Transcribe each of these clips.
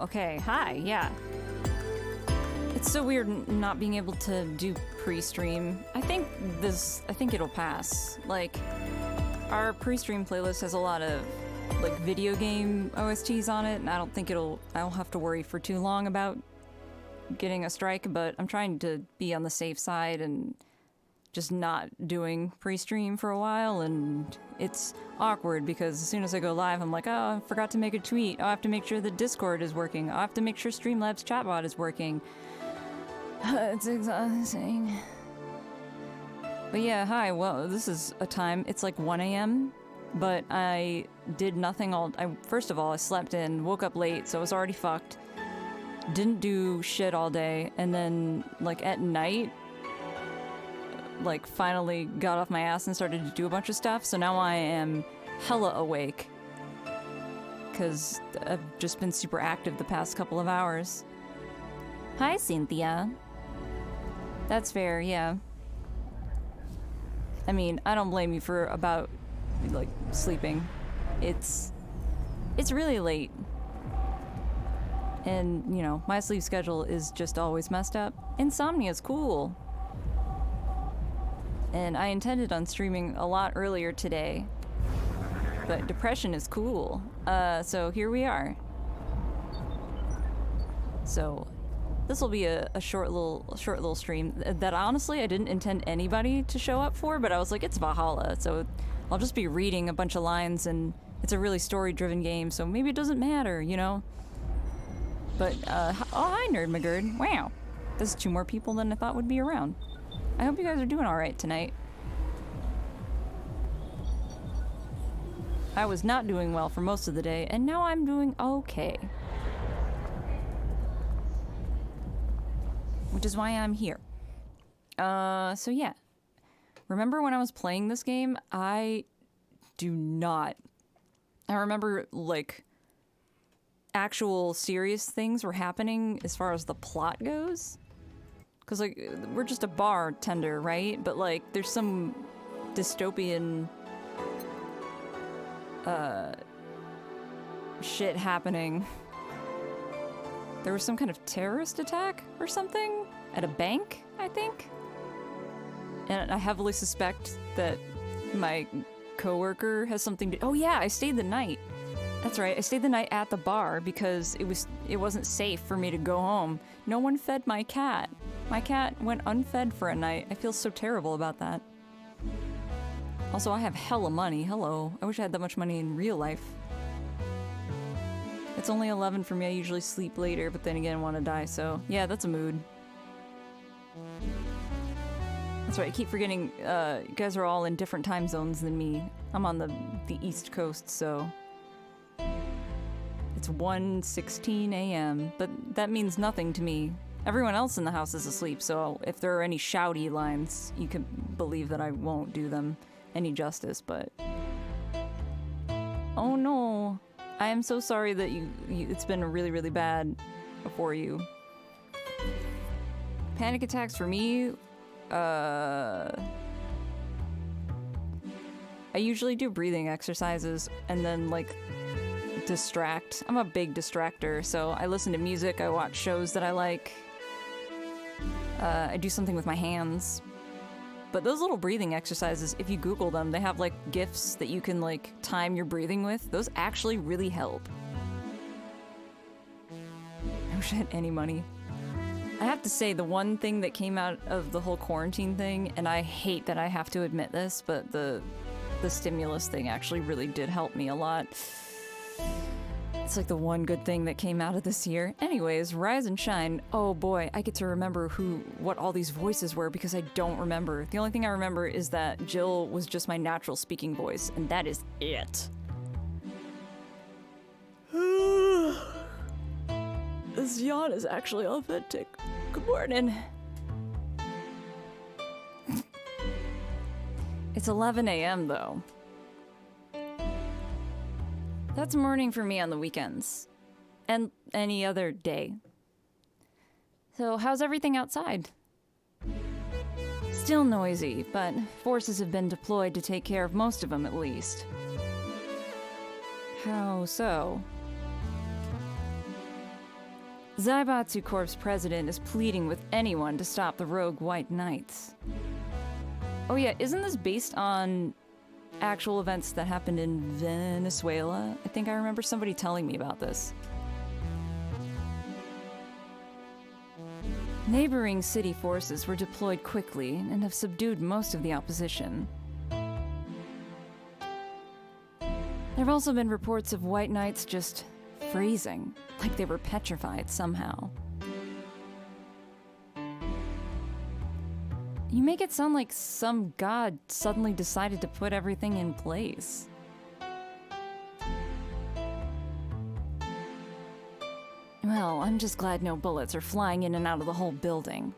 okay. Hi, yeah. It's so weird not being able to do pre-stream. I think it'll pass. Like, our pre-stream playlist has a lot of, like, video game OSTs on it, and I don't think I'll have to worry for too long about getting a strike, but I'm trying to be on the safe side and just not doing pre-stream for a while, and it's awkward because as soon as I go live, I'm like, oh, I forgot to make a tweet. Oh, I have to make sure the Discord is working. I have to make sure Streamlabs chatbot is working. It's exhausting. But yeah, hi, well, this is a time, it's like 1 a.m., but I did nothing first of all, I slept in, woke up late, so I was already fucked. Didn't do shit all day, and then, like, at night, like, finally got off my ass and started to do a bunch of stuff, so now I am hella awake. Because I've just been super active the past couple of hours. Hi, Cynthia. That's fair, yeah. I mean, I don't blame you for about, like, sleeping. It's really late. And, you know, my sleep schedule is just always messed up. Insomnia's cool. And I intended on streaming a lot earlier today. But depression is cool. So here we are. So this will be a short little stream that honestly I didn't intend anybody to show up for, but I was like, it's Valhalla, so I'll just be reading a bunch of lines, and it's a really story-driven game, so maybe it doesn't matter, you know? But, oh, hi, Nerd McGurd. Wow. There's 2 more people than I thought would be around. I hope you guys are doing alright tonight. I was not doing well for most of the day, and now I'm doing okay. Which is why I'm here. So yeah. Remember when I was playing this game? I remember, like, actual serious things were happening as far as the plot goes. Because, like, we're just a bartender, right? But, like, there's some dystopian shit happening. There was some kind of terrorist attack or something at a bank, I think? And I heavily suspect that my coworker has something to— oh yeah, I stayed the night. That's right, I stayed the night at the bar because it wasn't safe for me to go home. No one fed my cat. My cat went unfed for a night. I feel so terrible about that. Also, I have hella money. Hello. I wish I had that much money in real life. It's only 11 for me. I usually sleep later, but then again, want to die, so yeah, that's a mood. That's right, I keep forgetting you guys are all in different time zones than me. I'm on the East Coast, so it's 1:16 a.m., but that means nothing to me. Everyone else in the house is asleep, so if there are any shouty lines, you can believe that I won't do them any justice, but oh no. I am so sorry that it's been really, really bad for you. Panic attacks for me, I usually do breathing exercises and then, like, distract. I'm a big distractor, so I listen to music, I watch shows that I like. I do something with my hands. But those little breathing exercises, if you Google them, they have, like, GIFs that you can, like, time your breathing with. Those actually really help. I wish I had any money. I have to say, the one thing that came out of the whole quarantine thing, and I hate that I have to admit this, but the stimulus thing actually really did help me a lot. It's like the one good thing that came out of this year. Anyways, rise and shine. Oh boy, I get to remember what all these voices were because I don't remember. The only thing I remember is that Jill was just my natural speaking voice, and that is it. This yawn is actually authentic. Good morning. It's 11 a.m. though. That's morning for me on the weekends. And any other day. So how's everything outside? Still noisy, but forces have been deployed to take care of most of them at least. How so? Zaibatsu Corp's president is pleading with anyone to stop the rogue White Knights. Oh yeah, isn't this based on actual events that happened in Venezuela? I think I remember somebody telling me about this. Neighboring city forces were deployed quickly and have subdued most of the opposition. There have also been reports of White Knights just freezing, like they were petrified somehow. You make it sound like some god suddenly decided to put everything in place. Well, I'm just glad no bullets are flying in and out of the whole building.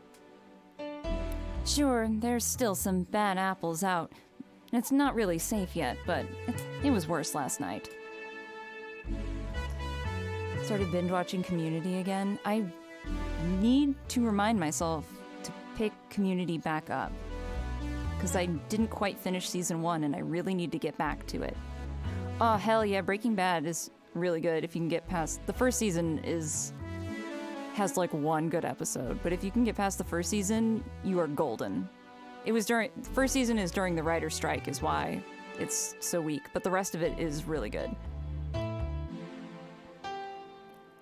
Sure, there's still some bad apples out. It's not really safe yet, but it was worse last night. Started binge-watching Community again. I need to remind myself to pick Community back up, because I didn't quite finish season 1 and I really need to get back to it. Oh, hell yeah, Breaking Bad is really good if you can get past... The first season has like one good episode, but if you can get past the first season, you are golden. The first season is during the writer's strike is why it's so weak, but the rest of it is really good.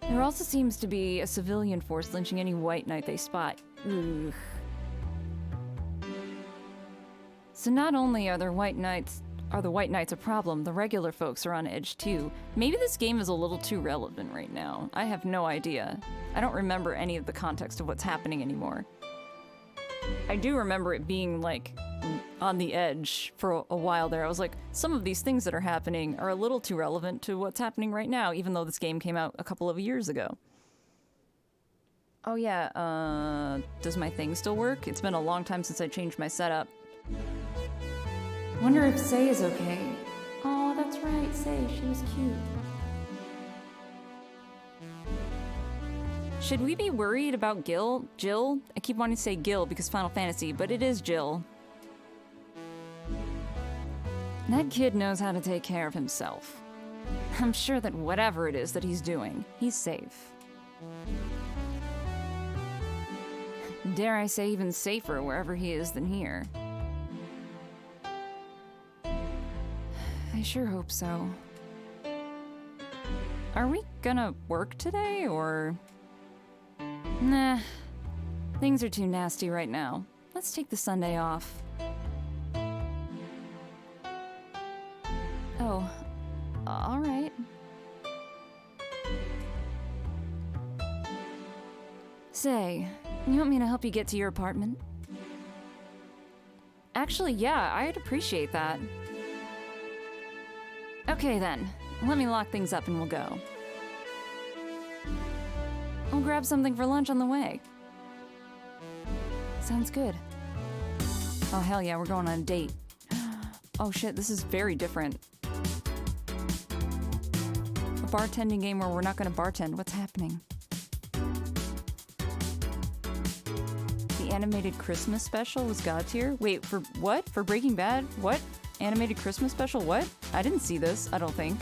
There also seems to be a civilian force lynching any White Knight they spot. Ugh. So not only are the White Knights a problem, the regular folks are on edge too. Maybe this game is a little too relevant right now. I have no idea. I don't remember any of the context of what's happening anymore. I do remember it being like on the edge for a while there. I was like, some of these things that are happening are a little too relevant to what's happening right now, even though this game came out a couple of years ago. Oh yeah, does my thing still work? It's been a long time since I changed my setup. Wonder if Sei is okay. Oh, that's right, Sei, she was cute. Should we be worried about Jill? I keep wanting to say Gil because Final Fantasy, but it is Jill. That kid knows how to take care of himself. I'm sure that whatever it is that he's doing, he's safe. Dare I say even safer wherever he is than here. I sure hope so. Are we gonna work today, or...? Nah, things are too nasty right now. Let's take the Sunday off. Oh, all right. Say, you want me to help you get to your apartment? Actually, yeah, I'd appreciate that. Okay then, let me lock things up and we'll go. I'll grab something for lunch on the way. Sounds good. Oh hell yeah, we're going on a date. Oh shit, this is very different. A bartending game where we're not gonna bartend. What's happening? The animated Christmas special was God tier? Wait, for what? For Breaking Bad? What? Animated Christmas special? What? I didn't see this, I don't think.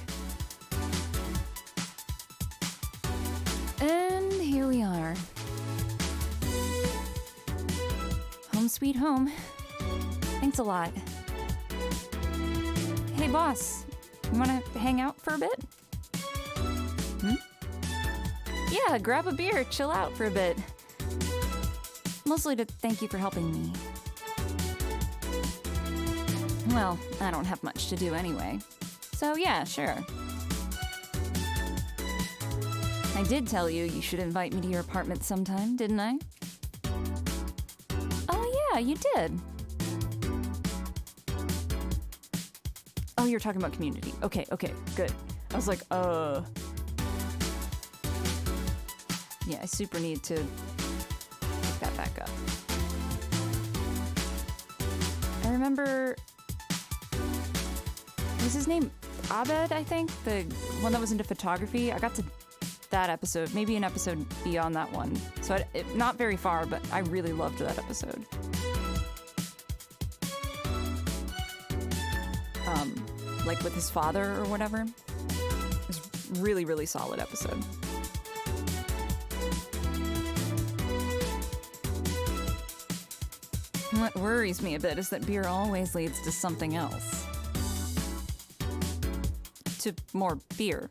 And here we are. Home sweet home. Thanks a lot. Hey boss, you wanna hang out for a bit? Hmm? Yeah, grab a beer, chill out for a bit. Mostly to thank you for helping me. Well, I don't have much to do anyway. So yeah, sure. I did tell you you should invite me to your apartment sometime, didn't I? Oh yeah, you did. Oh, you're talking about Community. Okay, good. I was like, yeah, I super need to pick that back up. I remember... was his name Abed, I think? The one that was into photography? I got to that episode, maybe an episode beyond that one. So not very far, but I really loved that episode. Like with his father or whatever. It was really, really solid episode. What worries me a bit is that beer always leads to something else. To more beer.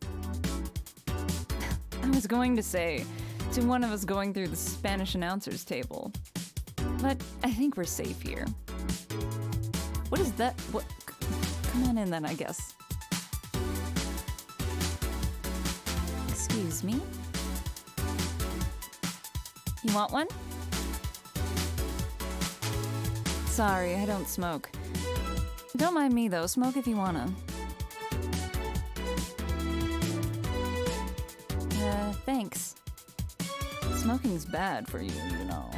I was going to say, to one of us going through the Spanish announcer's table. But I think we're safe here. What is that? What? Come on in then, I guess. Excuse me? You want one? Sorry, I don't smoke. Don't mind me though, smoke if you wanna. Thanks. Smoking's bad for you, you know.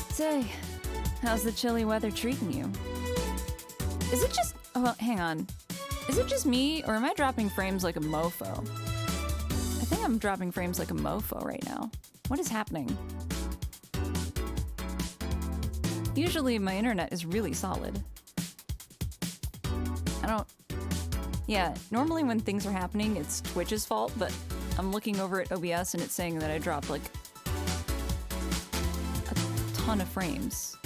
Say, how's the chilly weather treating you? Is it just... Oh, well, hang on. Is it just me, or am I dropping frames like a mofo? I think I'm dropping frames like a mofo right now. What is happening? Usually my internet is really solid. I don't... Yeah, normally when things are happening, it's Twitch's fault, but I'm looking over at OBS and it's saying that I dropped like a ton of frames.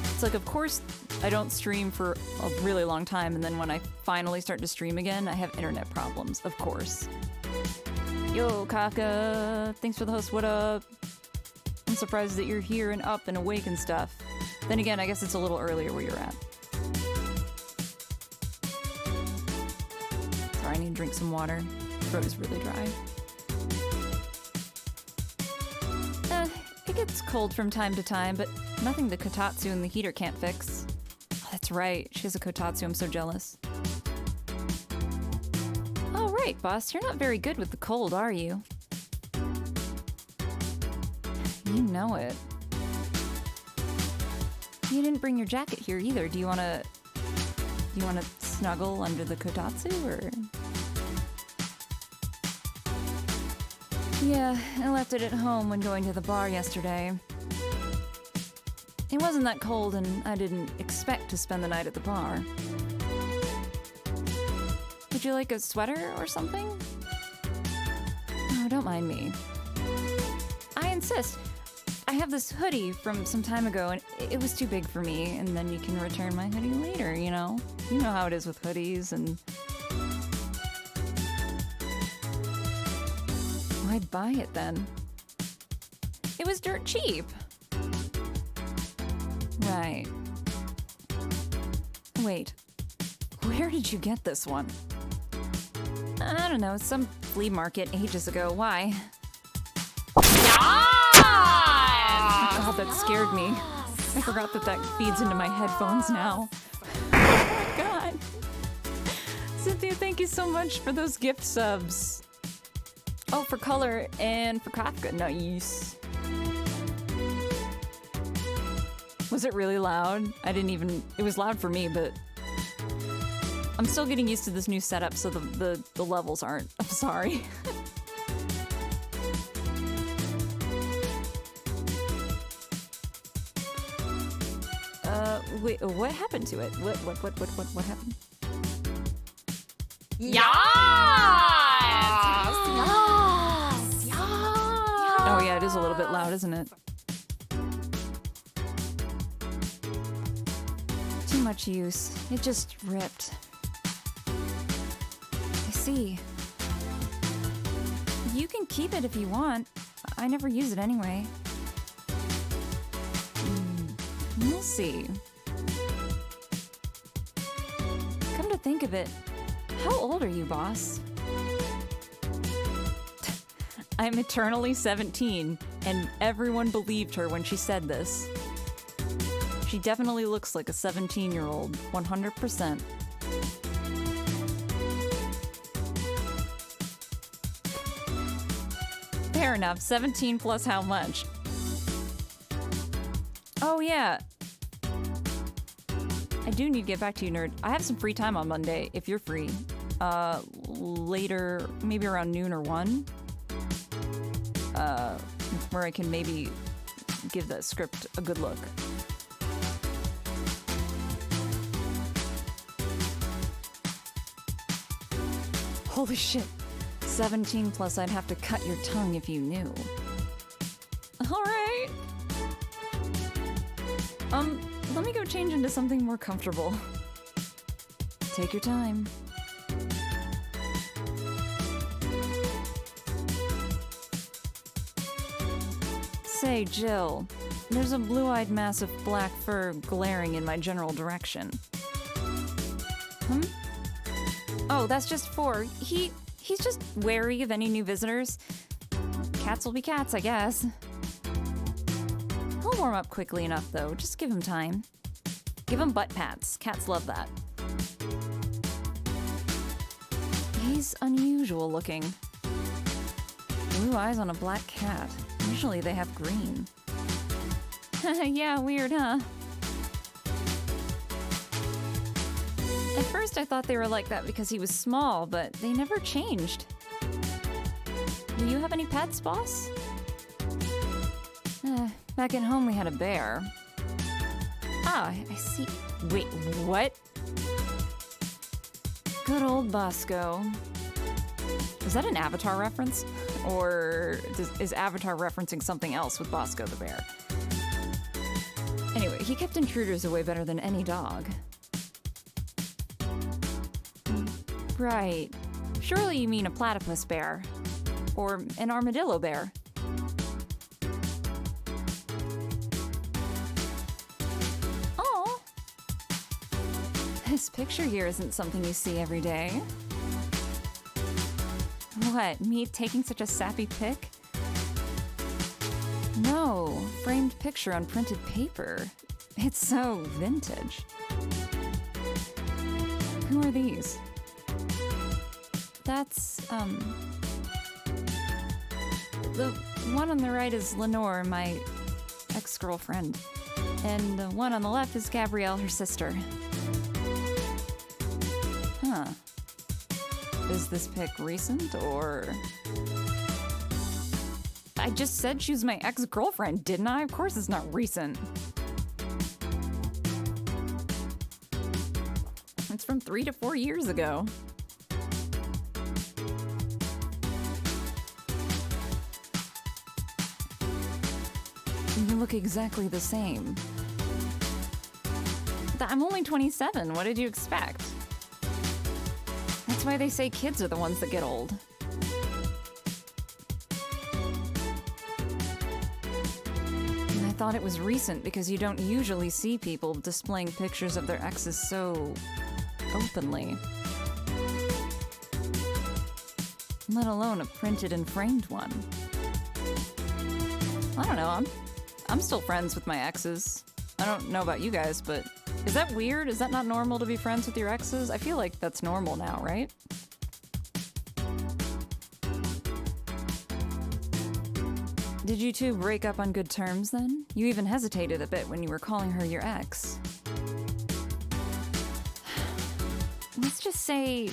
It's like, of course, I don't stream for a really long time, and then when I finally start to stream again, I have internet problems, of course. Yo, Kaka, thanks for the host, what up? I'm surprised that you're here and up and awake and stuff. Then again, I guess it's a little earlier where you're at. Sorry, I need to drink some water. Throat is really dry. It gets cold from time to time, but nothing the kotatsu in the heater can't fix. Oh, that's right, she has a kotatsu, I'm so jealous. Oh, right, boss, you're not very good with the cold, are you? You know it. You didn't bring your jacket here either. Do you wanna snuggle under the kotatsu, or? Yeah, I left it at home when going to the bar yesterday. It wasn't that cold, and I didn't expect to spend the night at the bar. Would you like a sweater or something? Oh, don't mind me. I insist. I have this hoodie from some time ago, and it was too big for me, and then you can return my hoodie later, you know? You know how it is with hoodies, and... Why'd buy it then? It was dirt cheap. Right. Wait, where did you get this one? I don't know, some flea market ages ago. Why? God, that scared me. I forgot that feeds into my headphones now. Oh my god. Cynthia, thank you so much for those gift subs. Oh, for color and for Kafka. Nice. Was it really loud? It was loud for me, but I'm still getting used to this new setup, so the levels aren't. I'm sorry. Wait, what happened to it? What happened? Yes! Oh yeah, it is a little bit loud, isn't it? Too much use. It just ripped. I see. You can keep it if you want. I never use it anyway. We'll see. Come to think of it, how old are you, boss? I'm eternally 17, and everyone believed her when she said this. She definitely looks like a 17-year-old, 100%. Fair enough, 17 plus how much? Oh yeah. I do need to get back to you, nerd. I have some free time on Monday, if you're free. Later, maybe around noon or 1. Where I can maybe give that script a good look. Holy shit. 17 plus I'd have to cut your tongue if you knew. Alright. Let me go change into something more comfortable. Take your time. Say, Jill, there's a blue-eyed mass of black fur glaring in my general direction. Oh, that's just 4. He's just wary of any new visitors. Cats will be cats, I guess. He'll warm up quickly enough, though. Just give him time. Give him butt pats. Cats love that. He's unusual looking. Blue eyes on a black cat. Usually they have green. Yeah, weird, huh? At first I thought they were like that because he was small, but they never changed. Do you have any pets, boss? Back at home we had a bear. Ah, I see. Wait, what? Good old Bosco. Is that an Avatar reference? Or is Avatar referencing something else with Bosco the bear? Anyway, he kept intruders away better than any dog. Right. Surely you mean a platypus bear. Or an armadillo bear. Oh. This picture here isn't something you see every day. What, me taking such a sappy pic? No, framed picture on printed paper. It's so vintage. Who are these? That's, the one on the right is Lenore, my ex-girlfriend. And the one on the left is Gabrielle, her sister. Huh. Is this pic recent, or...? I just said she was my ex-girlfriend, didn't I? Of course it's not recent. It's from 3 to 4 years ago. You look exactly the same. I'm only 27, what did you expect? That's why they say kids are the ones that get old. And I thought it was recent because you don't usually see people displaying pictures of their exes so openly. Let alone a printed and framed one. I don't know, I'm still friends with my exes. I don't know about you guys, but is that weird? Is that not normal to be friends with your exes? I feel like that's normal now, right? Did you two break up on good terms then? You even hesitated a bit when you were calling her your ex. Let's just say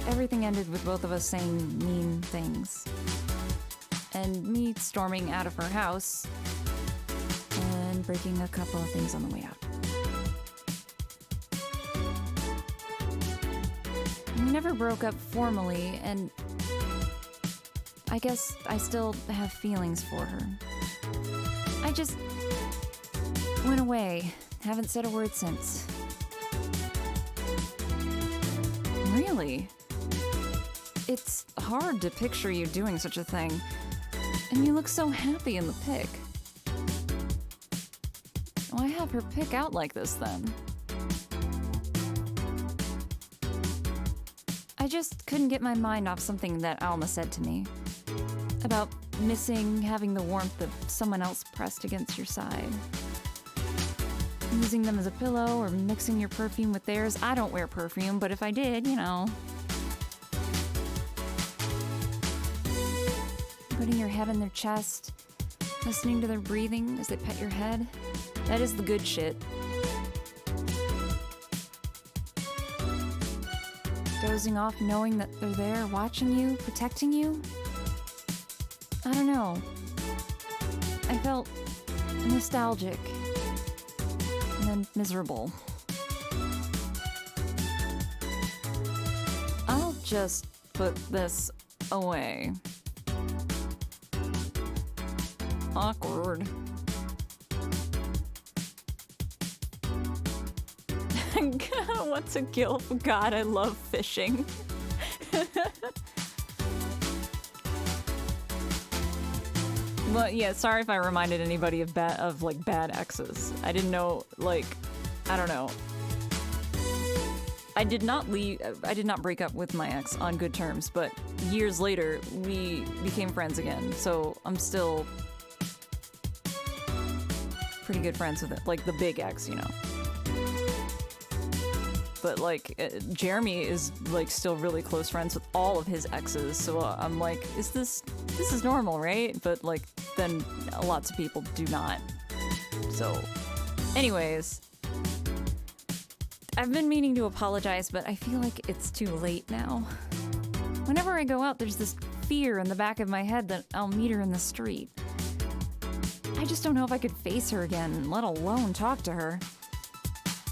everything ended with both of us saying mean things. And me storming out of her house and breaking a couple of things on the way out. We never broke up formally, and I guess I still have feelings for her. I just went away, haven't said a word since. Really? It's hard to picture you doing such a thing. And you look so happy in the pic. Why have her pick out like this, then? I just couldn't get my mind off something that Alma said to me. About missing having the warmth of someone else pressed against your side. Using them as a pillow or mixing your perfume with theirs. I don't wear perfume, but if I did, you know. Putting your head on their chest, listening to their breathing as they pet your head. That is the good shit. Dozing off knowing that they're there, watching you, protecting you. I don't know. I felt nostalgic and then miserable. I'll just put this away. Awkward. What's a gilf? God, I love fishing. Well, yeah, sorry if I reminded anybody of bad exes. I didn't know, like, I don't know. I did not break up with my ex on good terms, but years later, we became friends again, so I'm still pretty good friends with it. Like, the big ex, you know. But, like, Jeremy is, like, still really close friends with all of his exes, so I'm like, this is normal, right? But, like, then lots of people do not. So, anyways, I've been meaning to apologize, but I feel like it's too late now. Whenever I go out, there's this fear in the back of my head that I'll meet her in the street. I just don't know if I could face her again, let alone talk to her.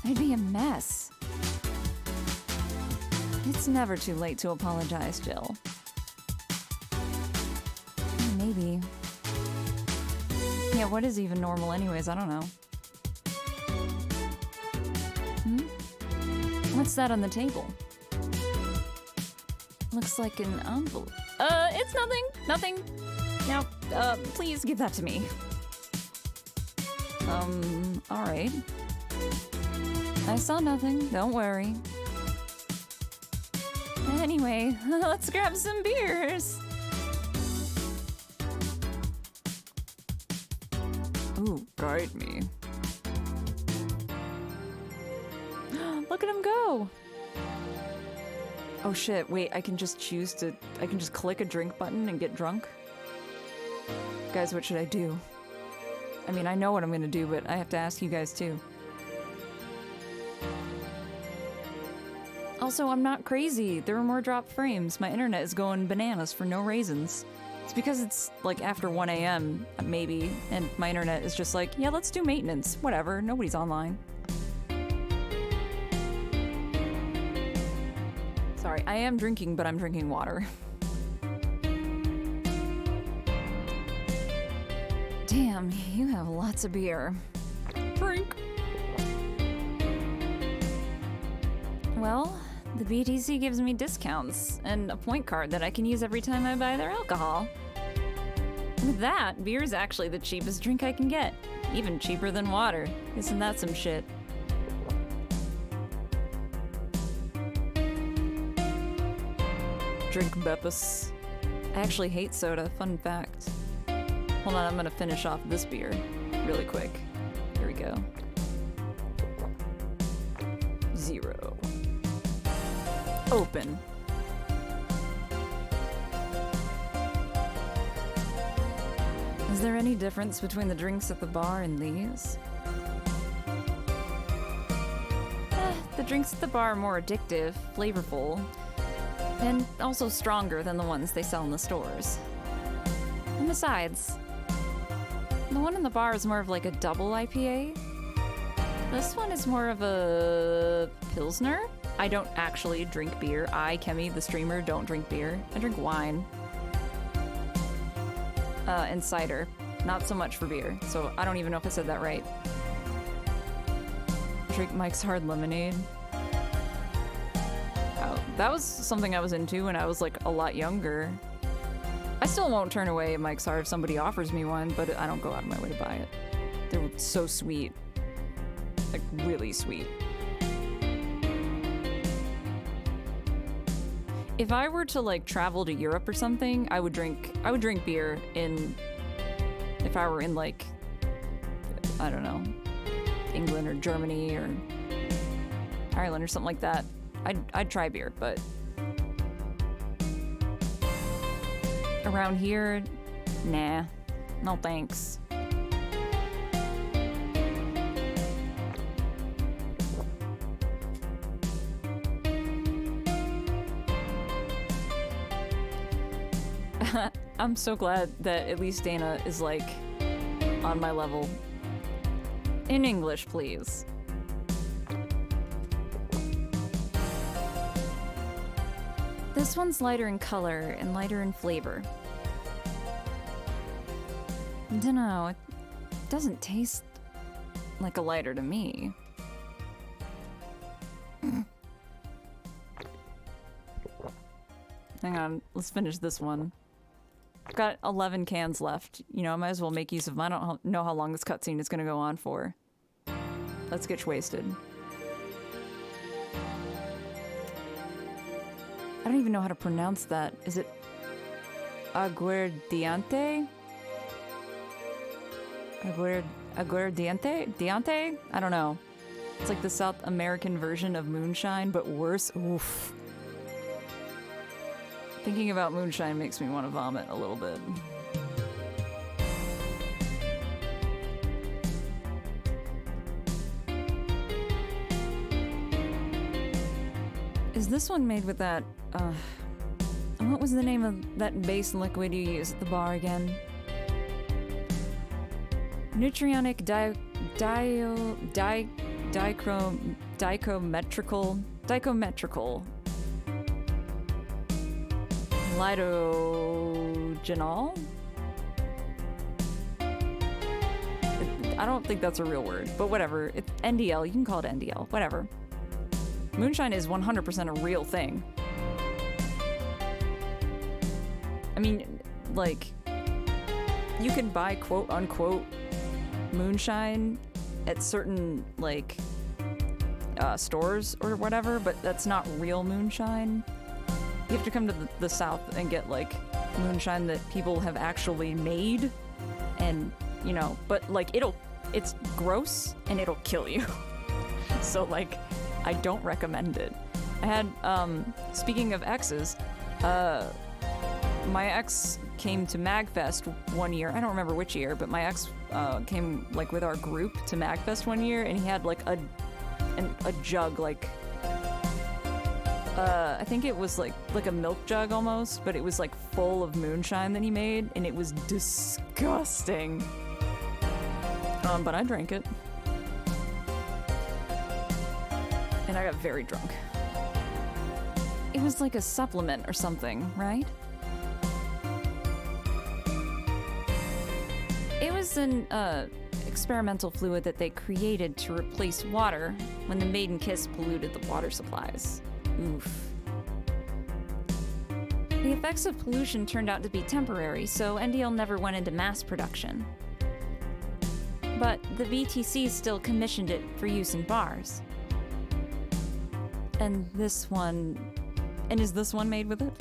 I'd be a mess. It's never too late to apologize, Jill. Maybe. Yeah, what is even normal anyways? I don't know. What's that on the table? Looks like an envelope. It's nothing. Nothing. Now, please give that to me. Alright. I saw nothing. Don't worry. Anyway, let's grab some beers. Ooh, guide me. Look at him go! Oh shit, wait, I can just click a drink button and get drunk? Guys, what should I do? I mean, I know what I'm gonna do, but I have to ask you guys too. Also, I'm not crazy. There are more dropped frames. My internet is going bananas for no reasons. It's because it's like after 1 a.m. maybe, and my internet is just like, yeah, let's do maintenance. Whatever, nobody's online. Sorry, I am drinking, but I'm drinking water. Damn, you have lots of beer. Drink. Well, the BTC gives me discounts and a point card that I can use every time I buy their alcohol. With that, beer is actually the cheapest drink I can get. Even cheaper than water. Isn't that some shit? Drink Beppis. I actually hate soda, fun fact. Hold on, I'm gonna finish off this beer really quick. Here we go. 0. Open. Is there any difference between the drinks at the bar and these? The drinks at the bar are more addictive, flavorful, and also stronger than the ones they sell in the stores. And besides, the one in the bar is more of like a double IPA. This one is more of a Pilsner. I don't actually drink beer. I, Kemi, the streamer, don't drink beer. I drink wine. And cider. Not so much for beer, so I don't even know if I said that right. Drink Mike's Hard Lemonade. Oh, that was something I was into when I was like a lot younger. I still won't turn away Mike's Hard if somebody offers me one, but I don't go out of my way to buy it. They're so sweet. Like, really sweet. If I were to like travel to Europe or something, I would drink beer if I were in like, I don't know, England or Germany or Ireland or something like that. I'd try beer, but around here, nah, no thanks. I'm so glad that at least Dana is like on my level. In English, please. This one's lighter in color and lighter in flavor. I don't know, it doesn't taste like a lighter to me. Hang on, let's finish this one. I've got 11 cans left. You know, I might as well make use of them. I don't know how long this cutscene is gonna go on for. Let's get wasted. I don't even know how to pronounce that. Is it aguardiente? Aguardiente? Diante? I don't know. It's like the South American version of moonshine, but worse. Oof. Thinking about moonshine makes me want to vomit a little bit. Is this one made with that, what was the name of that base liquid you use at the bar again? Nutrionic dichometrical lidogenol? I don't think that's a real word, but whatever. It's NDL, you can call it NDL, whatever. Moonshine is 100% a real thing. I mean, like, you can buy quote-unquote moonshine at certain, like, stores or whatever, but that's not real moonshine. You have to come to the South and get, like, moonshine that people have actually made, and, you know, but, like, it's gross, and it'll kill you. So, like, I don't recommend it. I had, speaking of exes, my ex came to MagFest one year. I don't remember which year, but my ex came, like, with our group to MagFest one year, and he had, like, a jug, like, I think it was, like a milk jug almost, but it was, like, full of moonshine that he made, and it was disgusting. But I drank it. And I got very drunk. It was like a supplement or something, right? It was an experimental fluid that they created to replace water when the maiden kiss polluted the water supplies. Oof. The effects of pollution turned out to be temporary, so NDL never went into mass production. But the VTC still commissioned it for use in bars. And is this one made with it?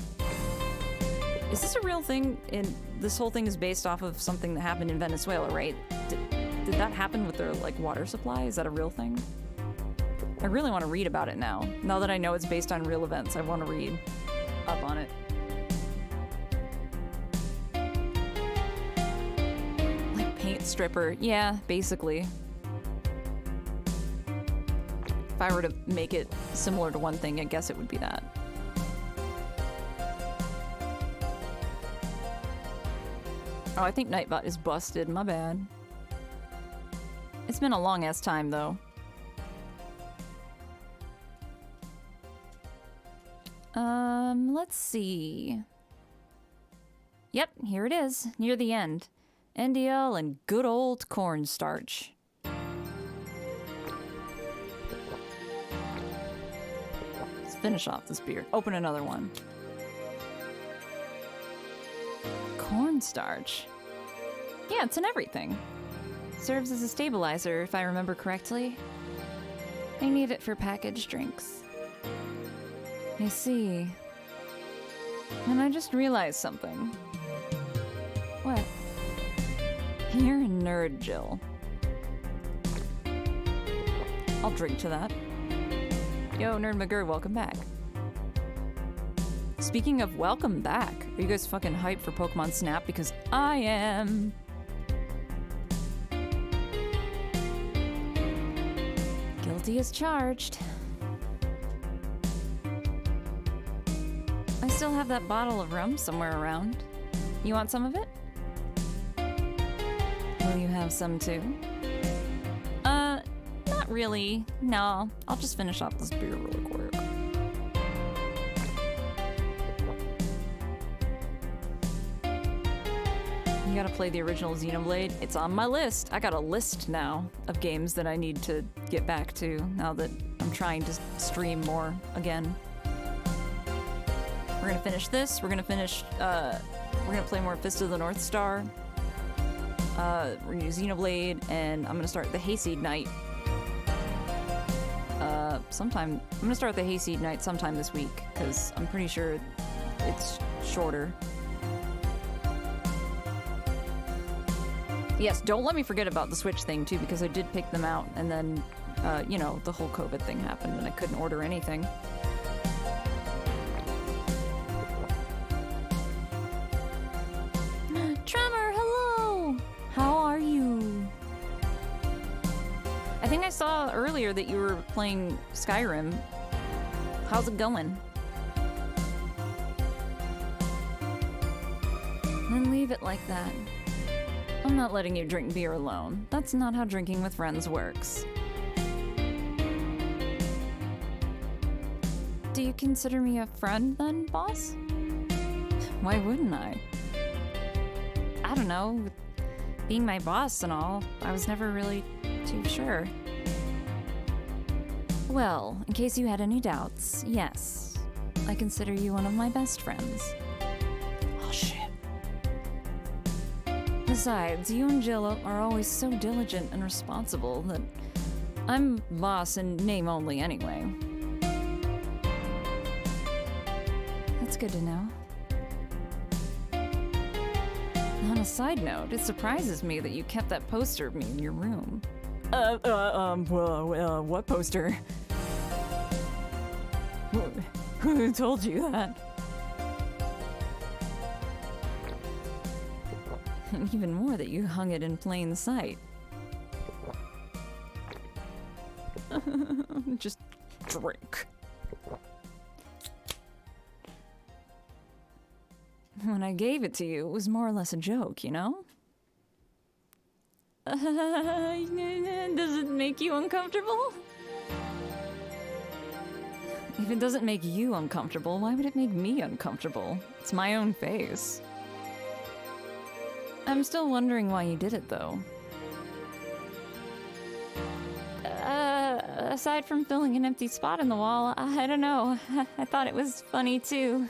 Is this a real thing? This whole thing is based off of something that happened in Venezuela, right? Did that happen with their, like, water supply? Is that a real thing? I really want to read about it now. Now that I know it's based on real events, I want to read up on it. Like paint stripper. Yeah, basically. If I were to make it similar to one thing, I guess it would be that. Oh, I think Nightbot is busted. My bad. It's been a long-ass time, though. Let's see. Yep, here it is, near the end. NDL and good old cornstarch. Let's finish off this beer. Open another one. Cornstarch. Yeah, it's in everything. Serves as a stabilizer, if I remember correctly. I need it for packaged drinks. I see. And I just realized something. What? You're a nerd, Jill. I'll drink to that. Yo, Nerd McGurr, welcome back. Speaking of welcome back, are you guys fucking hyped for Pokemon Snap? Because I am. Guilty as charged. I still have that bottle of rum somewhere around. You want some of it? Will you have some too? Not really. No, I'll just finish off this beer really quick. You gotta play the original Xenoblade. It's on my list. I got a list now of games that I need to get back to now that I'm trying to stream more again. We're gonna finish this. We're gonna play more Fist of the North Star. We're gonna do Xenoblade, and I'm gonna start the Hayseed Night. I'm gonna start the Hayseed Night sometime this week, because I'm pretty sure it's shorter. Yes, don't let me forget about the Switch thing, too, because I did pick them out, and then, you know, the whole COVID thing happened, and I couldn't order anything. Tremor, hello! How are you? I think I saw earlier that you were playing Skyrim. How's it going? Then leave it like that. I'm not letting you drink beer alone. That's not how drinking with friends works. Do you consider me a friend then, boss? Why wouldn't I? I don't know. With being my boss and all, I was never really too sure. Well, in case you had any doubts, yes. I consider you one of my best friends. Oh, shit. Besides, you and Jill are always so diligent and responsible that I'm boss in name only anyway. That's good to know. On a side note, it surprises me that you kept that poster of me in your room. What poster? Who told you that? And even more that you hung it in plain sight. Just drink. When I gave it to you, it was more or less a joke, you know? Does it make you uncomfortable? If it doesn't make you uncomfortable, why would it make me uncomfortable? It's my own face. I'm still wondering why you did it, though. Aside from filling an empty spot in the wall, I don't know. I thought it was funny, too.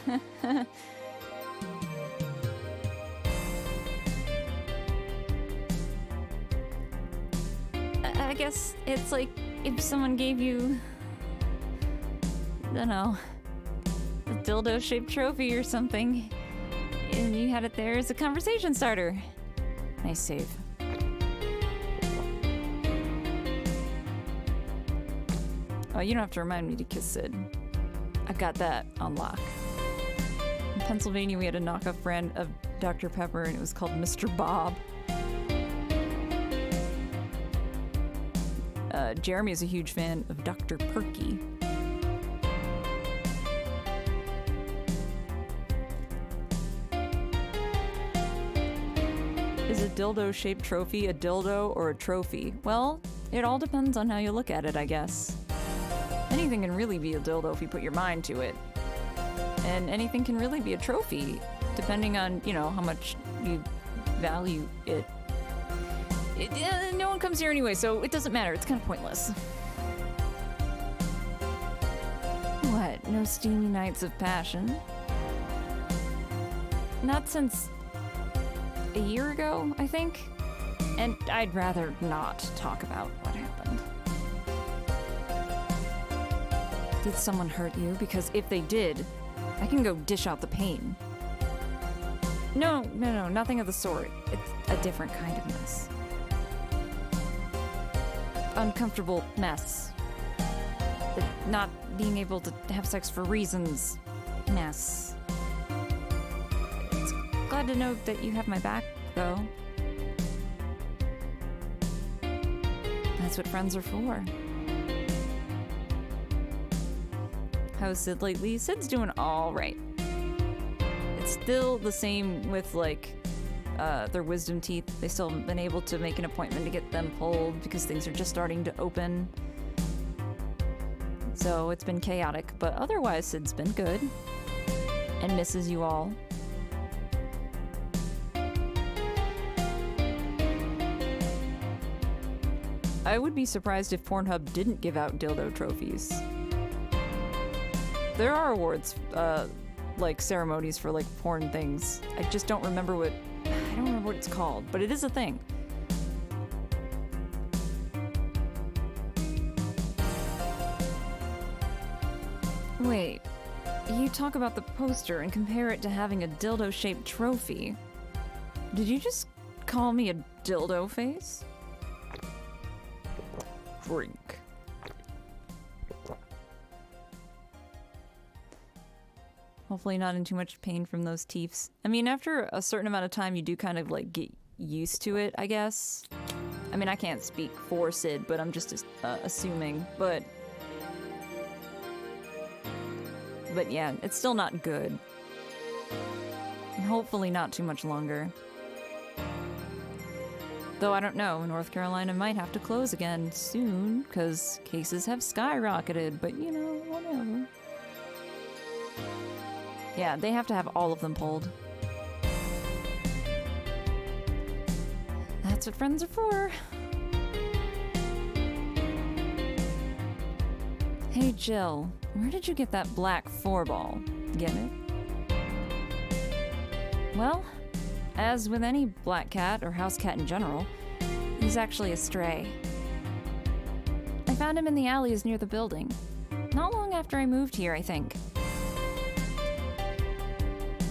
I guess it's like if someone gave you, I don't know, a dildo-shaped trophy or something, and you had it there as a conversation starter. Nice save. Oh, you don't have to remind me to kiss Sid. I got that on lock. In Pennsylvania, we had a knockoff brand of Dr. Pepper, and it was called Mr. Bob. Jeremy is a huge fan of Dr. Perky. Is a dildo-shaped trophy a dildo or a trophy? Well, it all depends on how you look at it, I guess. Anything can really be a dildo if you put your mind to it. And anything can really be a trophy, depending on, you know, how much you value it. No one comes here anyway, so it doesn't matter. It's kind of pointless. What? No steamy nights of passion? Not since a year ago, I think. And I'd rather not talk about what happened. Did someone hurt you? Because if they did, I can go dish out the pain. No, nothing of the sort. It's a different kind of mess. Uncomfortable mess. The not being able to have sex for reasons mess. It's glad to know that you have my back, though. That's what friends are for. How's Sid lately? Sid's doing all right. It's still the same with, like, their wisdom teeth. They still haven't been able to make an appointment to get them pulled because things are just starting to open. So it's been chaotic, but otherwise Sid's been good and misses you all. I would be surprised if Pornhub didn't give out dildo trophies. There are awards, like ceremonies for like porn things. I just don't remember what it's called, but it is a thing. Wait, you talk about the poster and compare it to having a dildo-shaped trophy. Did you just call me a dildo face? Drink. Hopefully not in too much pain from those teeths. I mean, after a certain amount of time, you do kind of like get used to it, I guess. I mean, I can't speak for Sid, but I'm just assuming. But yeah, it's still not good. And hopefully not too much longer. Though I don't know, North Carolina might have to close again soon, because cases have skyrocketed, but you know, whatever. Yeah, they have to have all of them pulled. That's what friends are for. Hey Jill, where did you get that black 4-ball? Get it? Well, as with any black cat or house cat in general, he's actually a stray. I found him in the alleys near the building. Not long after I moved here, I think.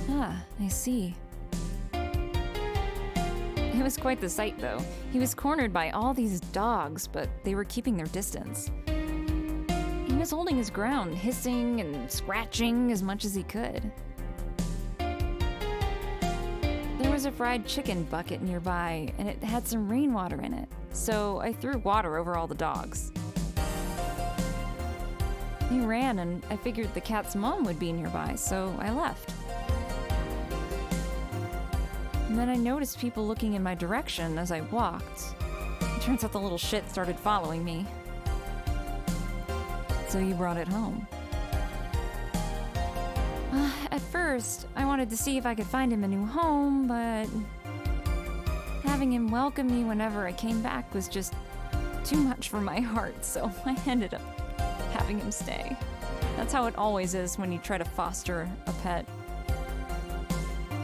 Ah, I see. It was quite the sight, though. He was cornered by all these dogs, but they were keeping their distance. He was holding his ground, hissing and scratching as much as he could. There was a fried chicken bucket nearby, and it had some rainwater in it, so I threw water over all the dogs. He ran, and I figured the cat's mom would be nearby, so I left. And then I noticed people looking in my direction as I walked. It turns out the little shit started following me. So you brought it home. At first, I wanted to see if I could find him a new home, but having him welcome me whenever I came back was just too much for my heart, so I ended up having him stay. That's how it always is when you try to foster a pet.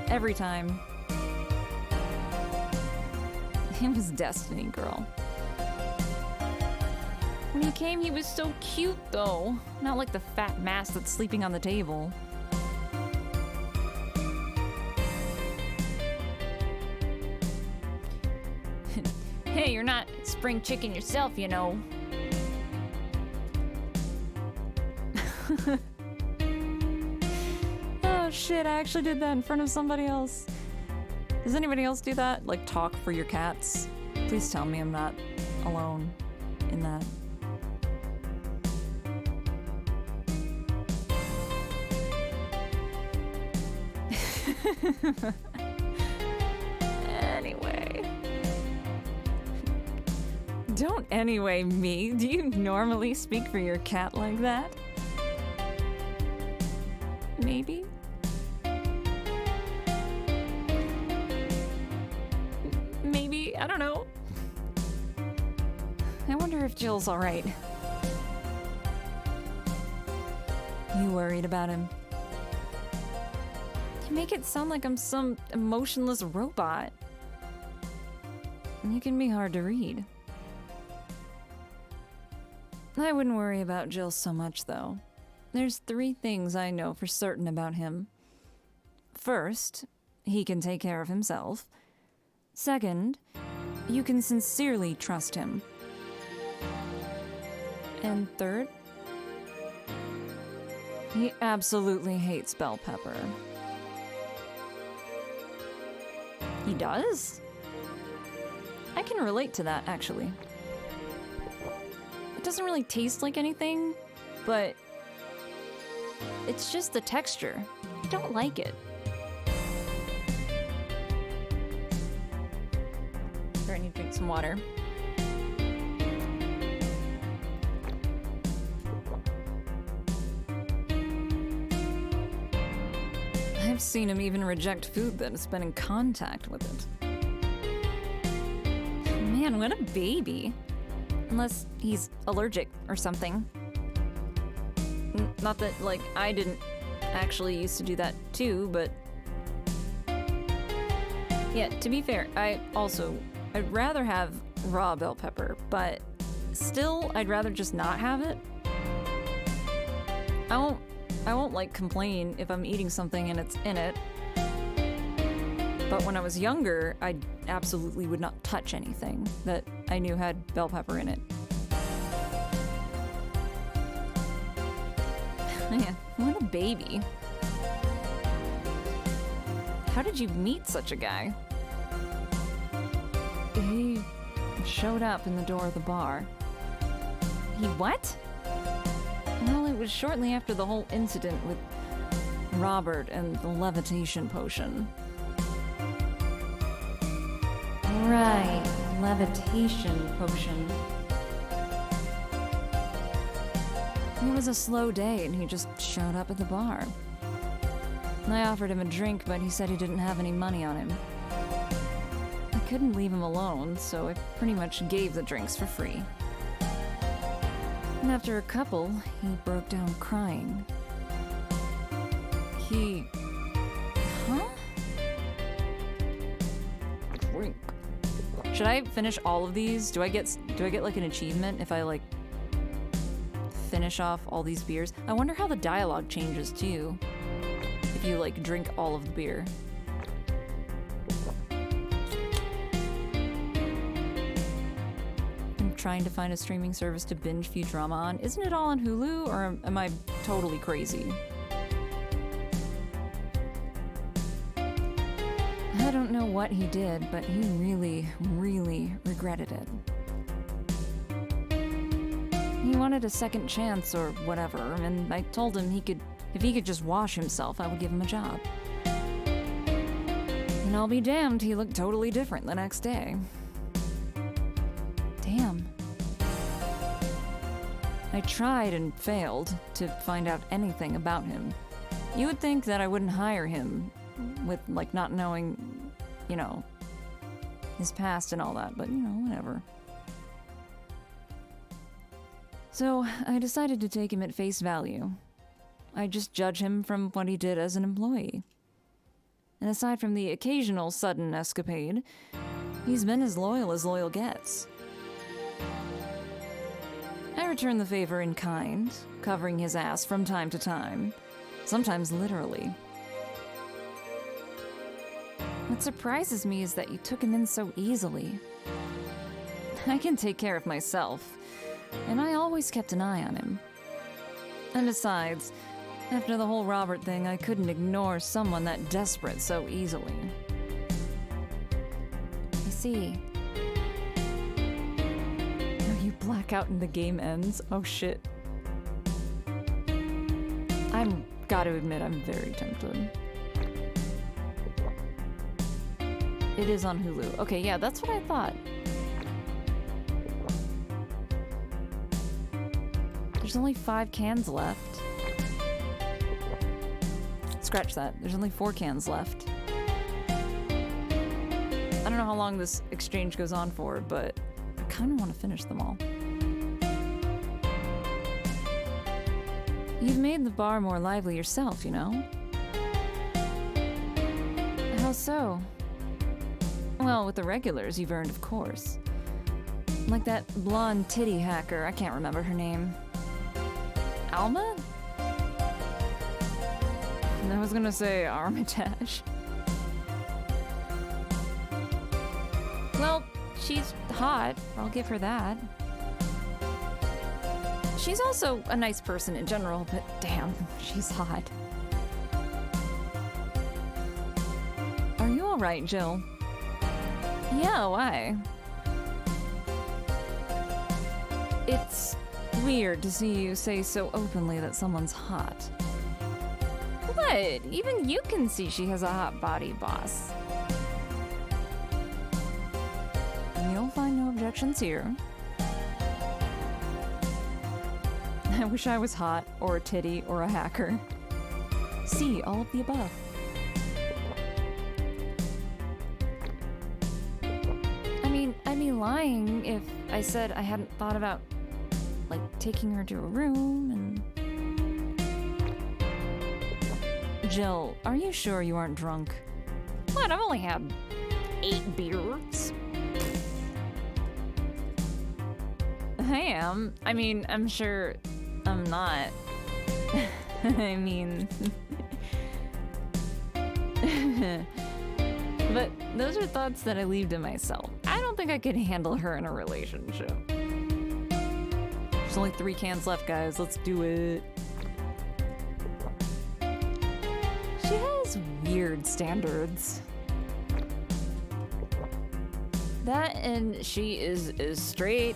Every time. It was destiny, girl. When he came, he was so cute, though. Not like the fat mass that's sleeping on the table. Hey, you're not spring chicken yourself, you know. Oh shit, I actually did that in front of somebody else. Does anybody else do that? Like talk for your cats? Please tell me I'm not alone in that. Anyway. Don't anyway me. Do you normally speak for your cat like that? Maybe? Maybe, I don't know. I wonder if Jill's alright. You worried about him? You make it sound like I'm some emotionless robot. You can be hard to read. I wouldn't worry about Jill so much, though. There's 3 things I know for certain about him. First, he can take care of himself. Second, you can sincerely trust him. And third, he absolutely hates bell pepper. He does? I can relate to that, actually. It doesn't really taste like anything, but it's just the texture. I don't like it. I need to drink some water. I've seen him even reject food that has been in contact with it. Man, what a baby. Unless he's allergic or something. Not that, like, I didn't actually used to do that too, but... Yeah, to be fair, I'd rather have raw bell pepper, but still, I'd rather just not have it. I won't like complain if I'm eating something and it's in it. But when I was younger, I absolutely would not touch anything that I knew had bell pepper in it. Man, what a baby. How did you meet such a guy? He showed up in the door of the bar. He what? Well, it was shortly after the whole incident with Robert and the levitation potion. Right, levitation potion. It was a slow day and he just showed up at the bar. I offered him a drink, but he said he didn't have any money on him. I couldn't leave him alone, so I pretty much gave the drinks for free. And after a couple, he broke down crying. He... Huh? Drink. Should I finish all of these? Do I get like an achievement if I like finish off all these beers? I wonder how the dialogue changes too. If you like drink all of the beer. I'm trying to find a streaming service to binge Futurama on. Isn't it all on Hulu, or am I totally crazy? I don't know what he did, but he really, really regretted it. He wanted a second chance or whatever, and I told him if he could just wash himself, I would give him a job. And I'll be damned, he looked totally different the next day. Damn. I tried and failed to find out anything about him. You would think that I wouldn't hire him with, like, not knowing, you know, his past and all that, but, you know, whatever. So, I decided to take him at face value. I just judge him from what he did as an employee. And aside from the occasional sudden escapade, he's been as loyal gets. I return the favor in kind, covering his ass from time to time, sometimes literally. What surprises me is that you took him in so easily. I can take care of myself, and I always kept an eye on him. And besides, after the whole Robert thing, I couldn't ignore someone that desperate so easily. I see. Oh, you black out and the game ends? Oh shit. I've got to admit, I'm very tempted. It is on Hulu. Okay, yeah, that's what I thought. There's only 5 cans left. Scratch that. There's only 4 cans left. I don't know how long this exchange goes on for, but I kind of want to finish them all. You've made the bar more lively yourself, you know? How so? Well, with the regulars you've earned, of course. Like that blonde titty hacker, I can't remember her name. Alma? I was gonna say Armitage. Well, she's hot. I'll give her that. She's also a nice person in general, but damn, she's hot. Are you alright, Jill? Yeah, why? It's weird to see you say so openly that someone's hot. What? Even you can see she has a hot body, boss. And you'll find no objections here. I wish I was hot, or a titty, or a hacker. See, all of the above. I mean, lying if I said I hadn't thought about, like, taking her to a room and... Jill, are you sure you aren't drunk? What? I've only had 8 beers. I am. I mean, I'm sure I'm not. I mean... But those are thoughts that I leave to myself. I don't think I could handle her in a relationship. There's only 3 cans left, guys. Let's do it. She has weird standards. That and she is as straight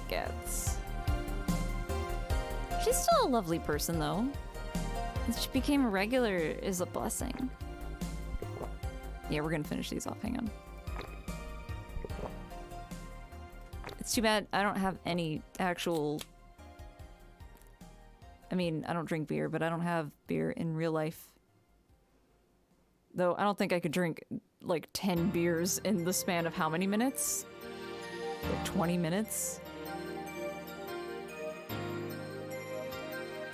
gets. She's still a lovely person, though. And she became a regular is a blessing. Yeah, we're gonna finish these off. Hang on. It's too bad I don't have any actual... I mean, I don't drink beer, but I don't have beer in real life. Though I don't think I could drink like 10 beers in the span of how many minutes? Like 20 minutes?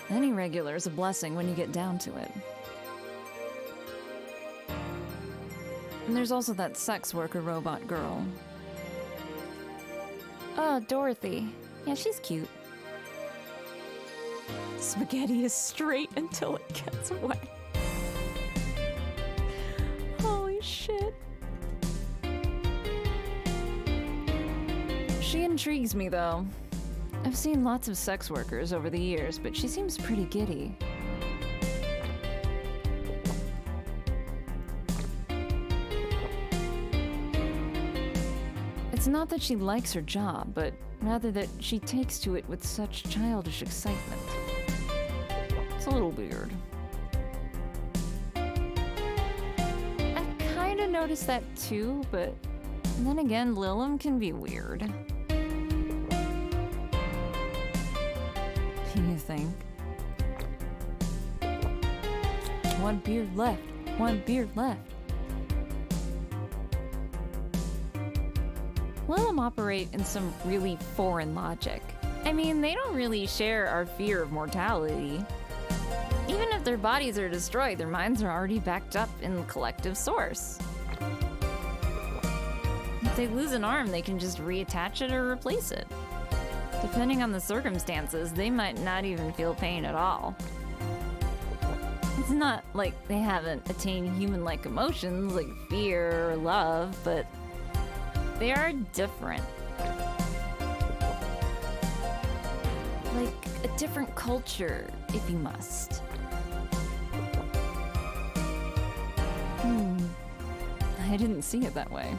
Any regular is a blessing when you get down to it. And there's also that sex worker robot girl. Oh, Dorothy. Yeah, she's cute. Spaghetti is straight until it gets wet. Holy shit. She intrigues me, though. I've seen lots of sex workers over the years, but she seems pretty giddy. It's not that she likes her job, but rather that she takes to it with such childish excitement. It's a little weird. I kinda noticed that too, but then again, Lilum can be weird. You think? 1 beer left. 1 beer left. Lilum operate in some really foreign logic. I mean, they don't really share our fear of mortality. Even if their bodies are destroyed, their minds are already backed up in the collective source. If they lose an arm, they can just reattach it or replace it. Depending on the circumstances, they might not even feel pain at all. It's not like they haven't attained human-like emotions like fear or love, but they are different. Like a different culture, if you must. I didn't see it that way.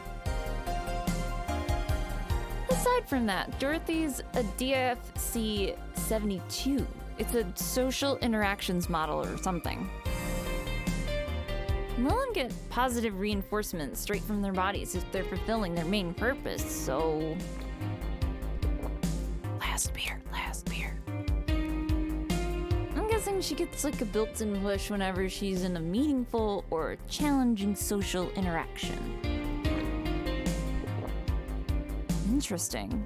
Aside from that, Dorothy's a DFC-72. It's a social interactions model or something. Lilum get positive reinforcement straight from their bodies if they're fulfilling their main purpose, so... Last beer, last beer. I'm guessing she gets like a built-in push whenever she's in a meaningful or challenging social interaction. Interesting.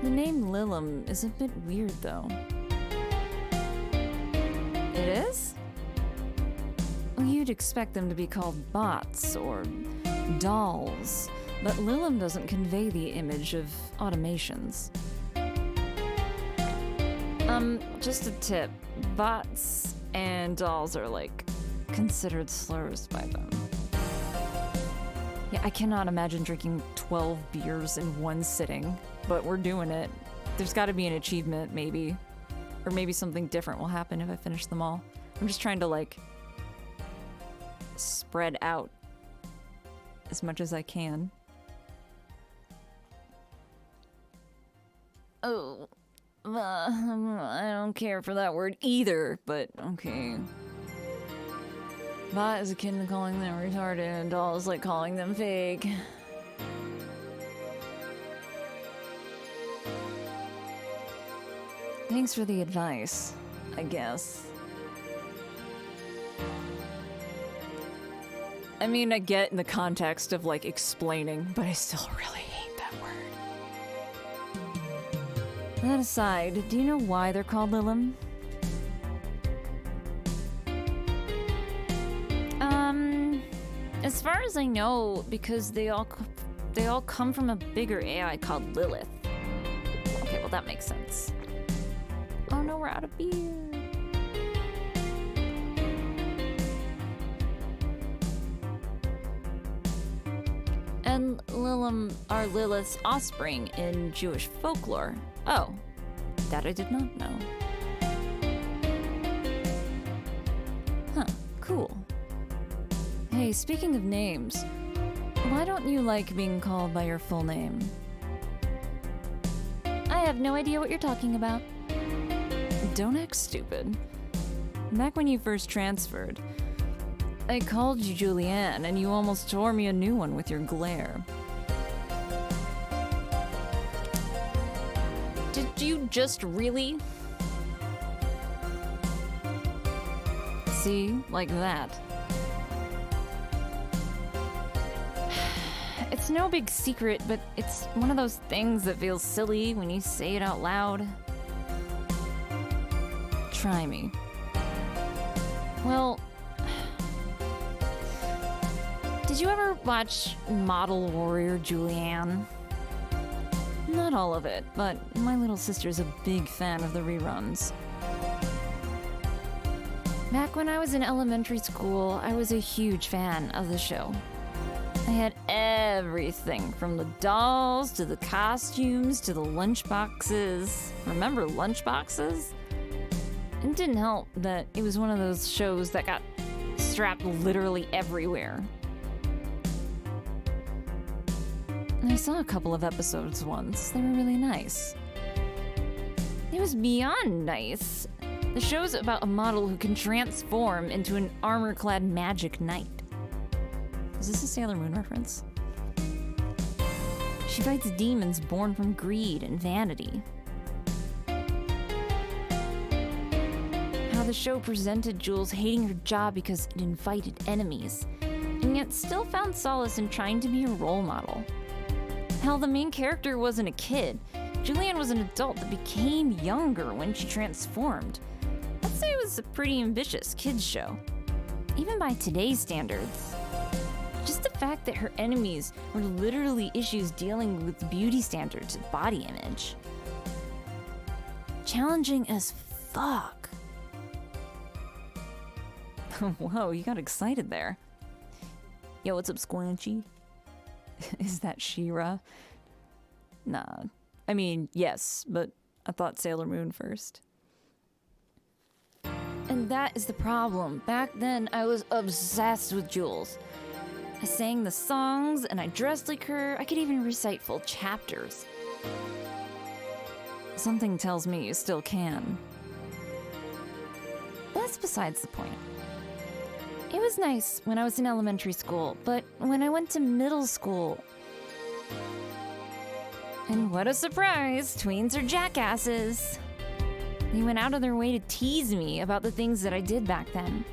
The name Lilum is a bit weird, though. It is? Well, you'd expect them to be called bots or dolls, but Lilum doesn't convey the image of automations. Just a tip. Bots and dolls are, like, considered slurs by them. Yeah, I cannot imagine drinking 12 beers in one sitting, but we're doing it. There's gotta be an achievement, maybe. Or maybe something different will happen if I finish them all. I'm just trying to, like, spread out as much as I can. Oh, I don't care for that word either, but okay. Bot is akin to calling them retarded, and doll is like calling them fake. Thanks for the advice, I guess. I mean, I get in the context of, like, explaining, but I still really hate that word. That aside, do you know why they're called Lilim? As far as I know, because they all come from a bigger AI called Lilith. Okay, well that makes sense. Oh no, we're out of beer. And Lilim are Lilith's offspring in Jewish folklore. Oh, that I did not know. Huh, cool. Hey, speaking of names, why don't you like being called by your full name? I have no idea what you're talking about. Don't act stupid. Back when you first transferred, I called you Julianne, and you almost tore me a new one with your glare. Did you just really? See, like that. It's no big secret, but it's one of those things that feels silly when you say it out loud. Try me. Well, did you ever watch Model Warrior Julianne? Not all of it, but my little sister's a big fan of the reruns. Back when I was in elementary school, I was a huge fan of the show. I had everything from the dolls to the costumes to the lunchboxes. Remember lunchboxes? It didn't help that it was one of those shows that got strapped literally everywhere. I saw a couple of episodes once. They were really nice. It was beyond nice. The show's about a model who can transform into an armor-clad magic knight. Is this a Sailor Moon reference? She fights demons born from greed and vanity. How the show presented Jules hating her job because it invited enemies, and yet still found solace in trying to be a role model. Hell, the main character wasn't a kid. Julianne was an adult that became younger when she transformed. I'd say it was a pretty ambitious kids show, even by today's standards. Just the fact that her enemies were literally issues dealing with beauty standards and body image. Challenging as fuck. Whoa, you got excited there. Yo, what's up, Squanchy? Is that She-Ra? Nah. I mean, yes, but I thought Sailor Moon first. And that is the problem. Back then, I was obsessed with Jules. I sang the songs, and I dressed like her. I could even recite full chapters. Something tells me you still can. That's besides the point. It was nice when I was in elementary school, but when I went to middle school... And what a surprise! Tweens are jackasses! They went out of their way to tease me about the things that I did back then.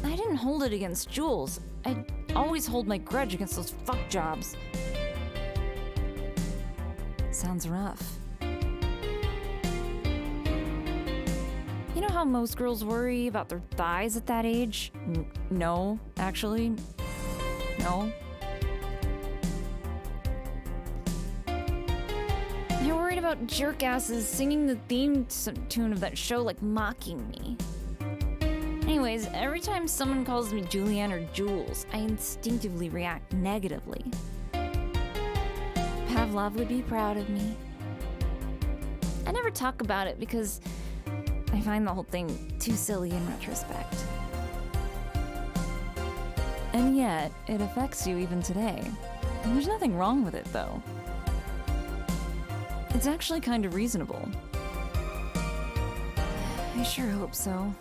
I didn't hold it against Jules. I'd always hold my grudge against those fuck jobs. Sounds rough. You know how most girls worry about their thighs at that age? No, actually. No. You're worried about jerkasses singing the theme tune of that show like mocking me. Anyways, every time someone calls me Julianne or Jules, I instinctively react negatively. Pavlov would be proud of me. I never talk about it because I find the whole thing too silly in retrospect. And yet, it affects you even today. And there's nothing wrong with it, though. It's actually kind of reasonable. I sure hope so.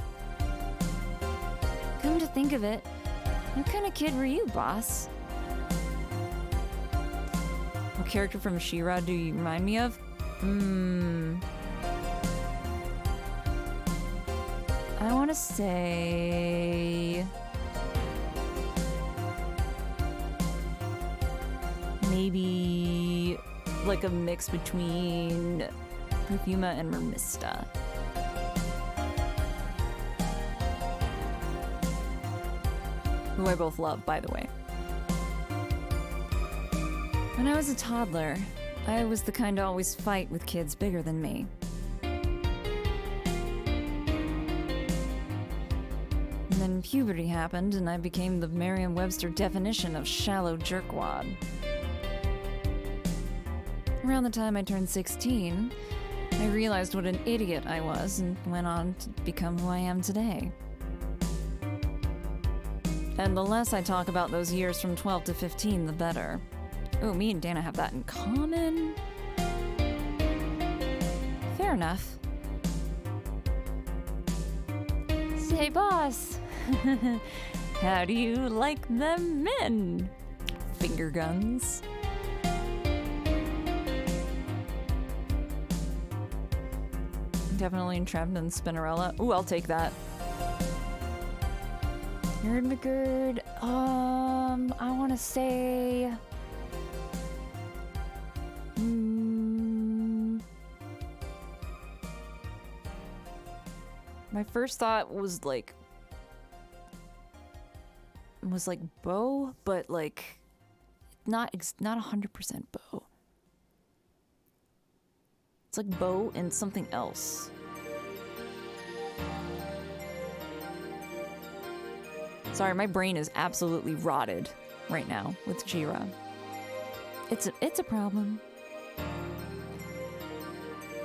Come to think of it, what kind of kid were you, boss? What character from She-Ra do you remind me of? I want to say maybe like a mix between Perfuma and Mermista. Who I both love, by the way. When I was a toddler, I was the kind to always fight with kids bigger than me. And then puberty happened, and I became the Merriam-Webster definition of shallow jerkwad. Around the time I turned 16, I realized what an idiot I was and went on to become who I am today. And the less I talk about those years from 12 to 15, the better. Oh, me and Dana have that in common. Fair enough. Say, boss, how do you like them men? Finger guns. Definitely entrapped in Spinnerella. Ooh, I'll take that. Nerd McGurd, I want to say... My first thought was like Bo, but like not 100% Bo. It's like Bo and something else. Sorry, my brain is absolutely rotted right now with Jira. It's a problem.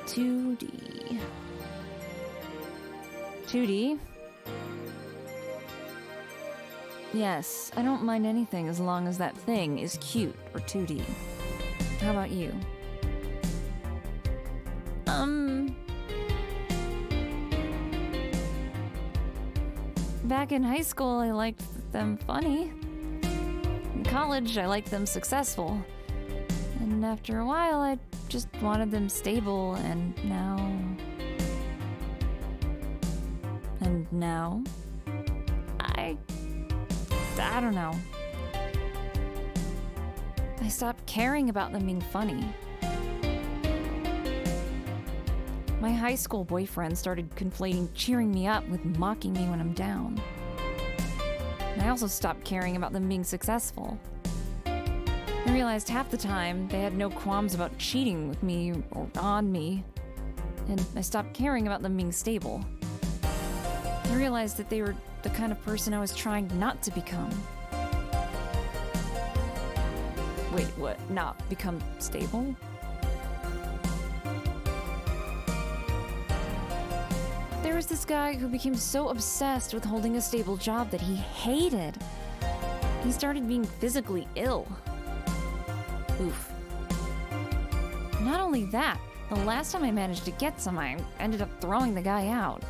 2D. 2D? Yes, I don't mind anything as long as that thing is cute or 2D. How about you? Back in high school, I liked them funny. In college, I liked them successful. And after a while, I just wanted them stable, and now... I don't know. I stopped caring about them being funny. My high school boyfriend started conflating cheering me up with mocking me when I'm down. And I also stopped caring about them being successful. I realized half the time they had no qualms about cheating with me or on me, and I stopped caring about them being stable. I realized that they were the kind of person I was trying not to become. Wait, what? Not become stable? There was this guy who became so obsessed with holding a stable job that he hated. He started being physically ill. Oof. Not only that, the last time I managed to get some, I ended up throwing the guy out.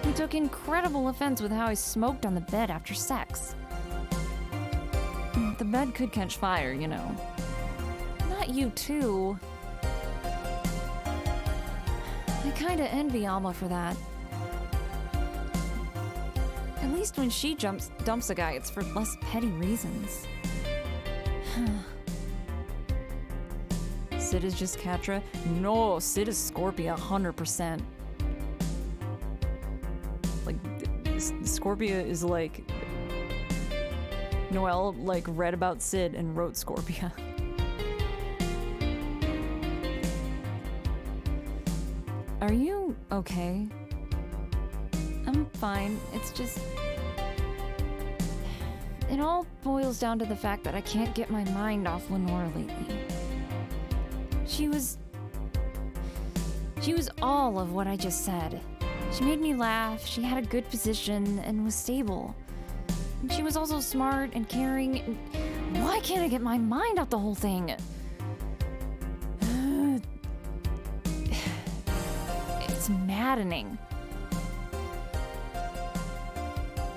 He took incredible offense with how I smoked on the bed after sex. The bed could catch fire, you know. Not you too. I kinda envy Alma for that. At least when she dumps a guy, it's for less petty reasons. Sid is just Catra? No, Sid is Scorpia, 100%. Like, Scorpia is like... Noelle, like, read about Sid and wrote Scorpia. Are you okay? I'm fine. It's just... It all boils down to the fact that I can't get my mind off Lenore lately. She was all of what I just said. She made me laugh, she had a good position, and was stable. And she was also smart and caring. And why can't I get my mind off the whole thing? It's maddening.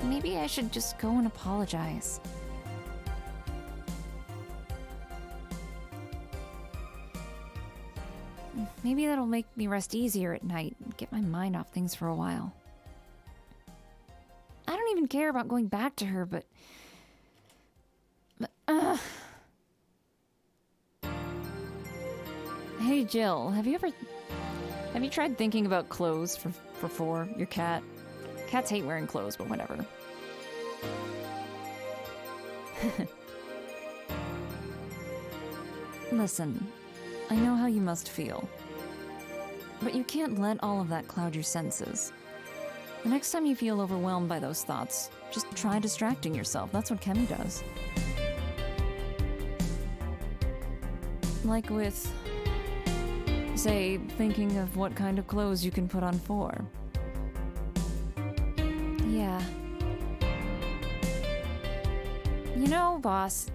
Maybe I should just go and apologize. Maybe that'll make me rest easier at night and get my mind off things for a while. I don't even care about going back to her, but Hey Jill, have you tried thinking about clothes for Four, your cat? Cats hate wearing clothes, but whatever. Listen, I know how you must feel. But you can't let all of that cloud your senses. The next time you feel overwhelmed by those thoughts, just try distracting yourself. That's what Kemi does. Like with, say, thinking of what kind of clothes you can put on Four. Yeah. You know, boss,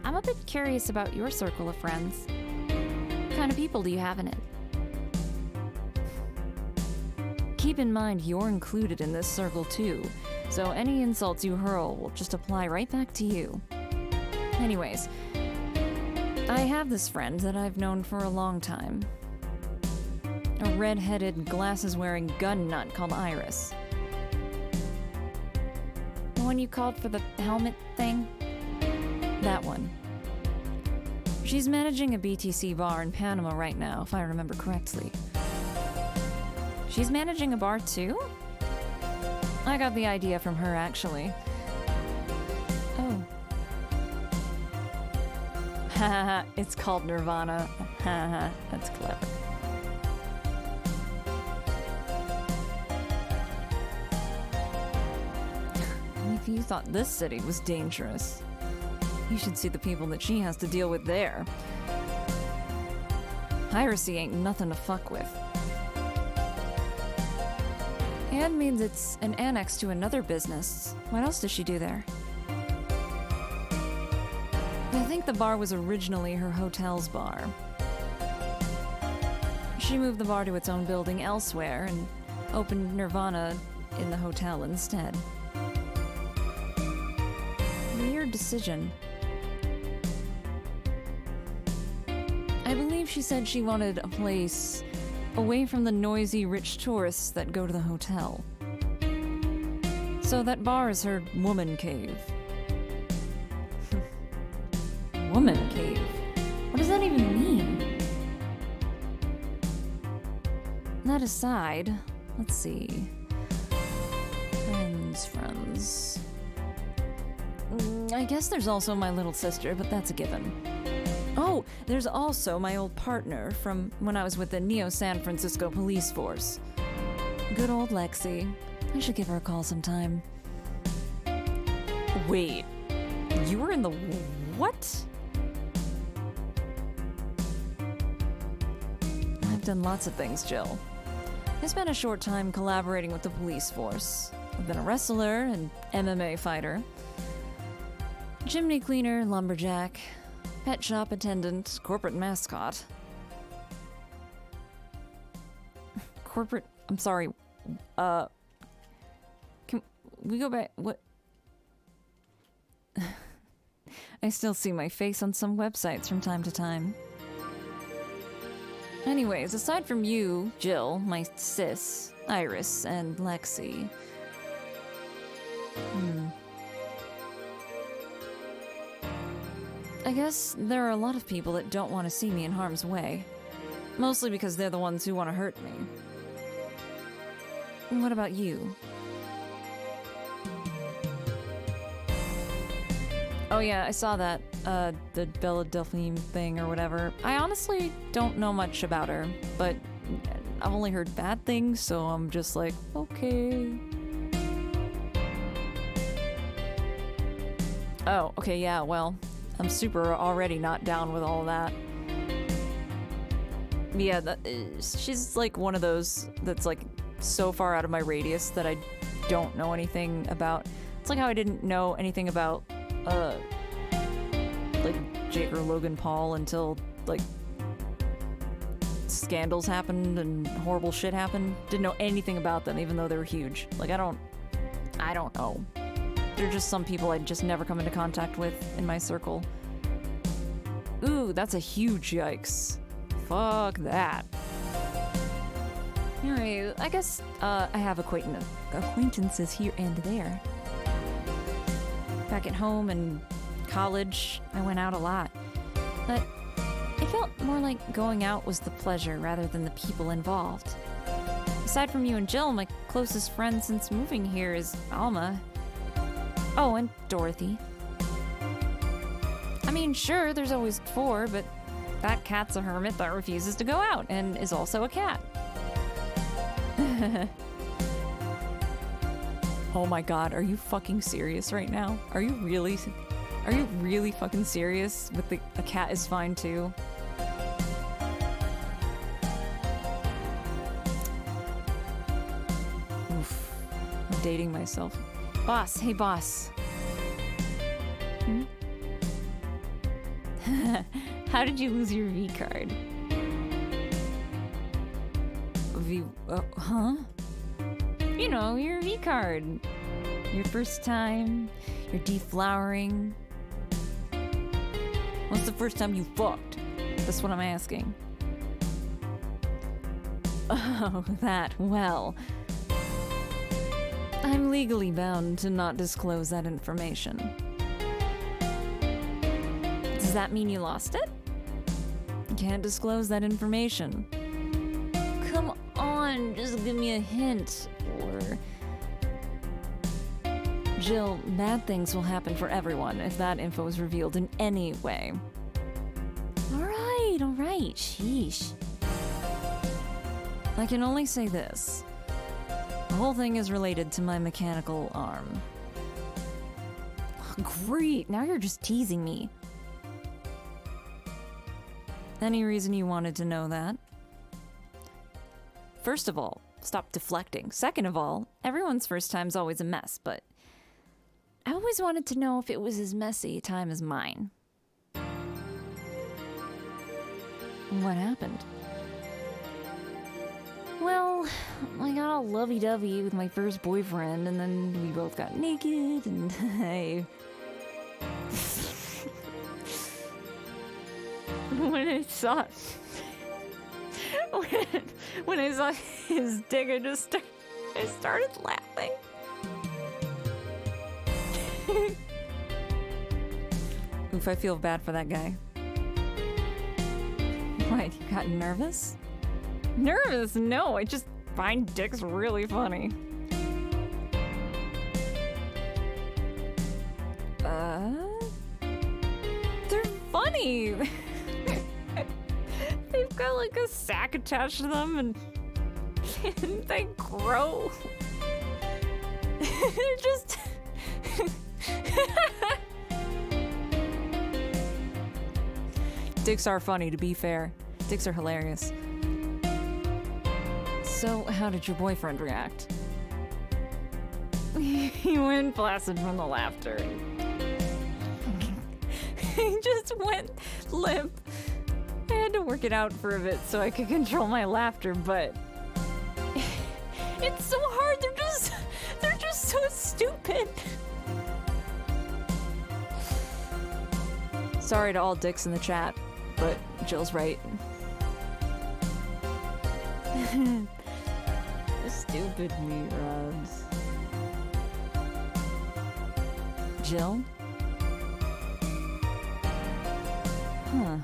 I'm a bit curious about your circle of friends. What kind of people do you have in it? Keep in mind you're included in this circle too, so any insults you hurl will just apply right back to you. Anyways, I have this friend that I've known for a long time. A red-headed, glasses-wearing gun nut called Iris. The one you called for the helmet thing? That one. She's managing a BTC bar in Panama right now, if I remember correctly. She's managing a bar too? I got the idea from her, actually. Oh. Haha, it's called Nirvana. Haha, that's clever. If you thought this city was dangerous, you should see the people that she has to deal with there. Piracy ain't nothing to fuck with. And means it's an annex to another business. What else does she do there? I think the bar was originally her hotel's bar. She moved the bar to its own building elsewhere and opened Nirvana in the hotel instead. Weird decision. I believe she said she wanted a place away from the noisy, rich tourists that go to the hotel. So that bar is her woman cave. Woman cave? What does that even mean? That aside, let's see. Friends. I guess there's also my little sister, but that's a given. Oh, there's also my old partner from when I was with the Neo San Francisco police force. Good old Lexi. I should give her a call sometime. Wait, you were in the what? I've done lots of things, Jill. I spent a short time collaborating with the police force. I've been a wrestler and MMA fighter. Chimney cleaner, lumberjack, pet shop attendant, corporate mascot. I'm sorry. Can we go back? What? I still see my face on some websites from time to time. Anyways, aside from you, Jill, my sis, Iris, and Lexi. I guess there are a lot of people that don't want to see me in harm's way. Mostly because they're the ones who want to hurt me. What about you? Oh yeah, I saw that, the Bella Delphine thing or whatever. I honestly don't know much about her, but I've only heard bad things, so I'm just like, okay. Oh, okay, yeah, well, I'm super already not down with all that. Yeah, she's like one of those that's like so far out of my radius that I don't know anything about. It's like how I didn't know anything about, like Jake or Logan Paul until like scandals happened and horrible shit happened. Didn't know anything about them, even though they were huge. Like I don't know. They're just some people I'd just never come into contact with in my circle. Ooh, that's a huge yikes. Fuck that. Alright, I guess, I have acquaintances here and there. Back at home and college, I went out a lot. But it felt more like going out was the pleasure rather than the people involved. Aside from you and Jill, my closest friend since moving here is Alma. Oh, and Dorothy. I mean, sure, there's always 4, but that cat's a hermit that refuses to go out and is also a cat. Oh my god, are you fucking serious right now? Are you really fucking serious with a cat is fine too? Oof. I'm dating myself. Boss, hey boss. Hmm? How did you lose your V card? Huh? You know, your V card. Your first time, your deflowering. When's the first time you fucked? That's what I'm asking. Oh, that. Well, I'm legally bound to not disclose that information. Does that mean you lost it? You can't disclose that information. Come on, just give me a hint. Or... Jill, bad things will happen for everyone if that info is revealed in any way. Alright, sheesh. I can only say this. The whole thing is related to my mechanical arm. Great, now you're just teasing me. Any reason you wanted to know that? First of all, stop deflecting. Second of all, everyone's first time's always a mess, but I always wanted to know if it was as messy a time as mine. What happened? Well, I got all lovey-dovey with my first boyfriend, and then we both got naked, and I... when I saw his dick, I started laughing. Oof, I feel bad for that guy. What, you got nervous? Nervous? No, I just find dicks really funny. They're funny! They've got like a sack attached to them and they grow. They're just... Dicks are funny, to be fair. Dicks are hilarious. So, how did your boyfriend react? He went placid from the laughter. He just went limp. I had to work it out for a bit so I could control my laughter, but... it's so hard, they're just so stupid. Sorry to all dicks in the chat, but Jill's right. Stupid meat rods. Jill? Huh.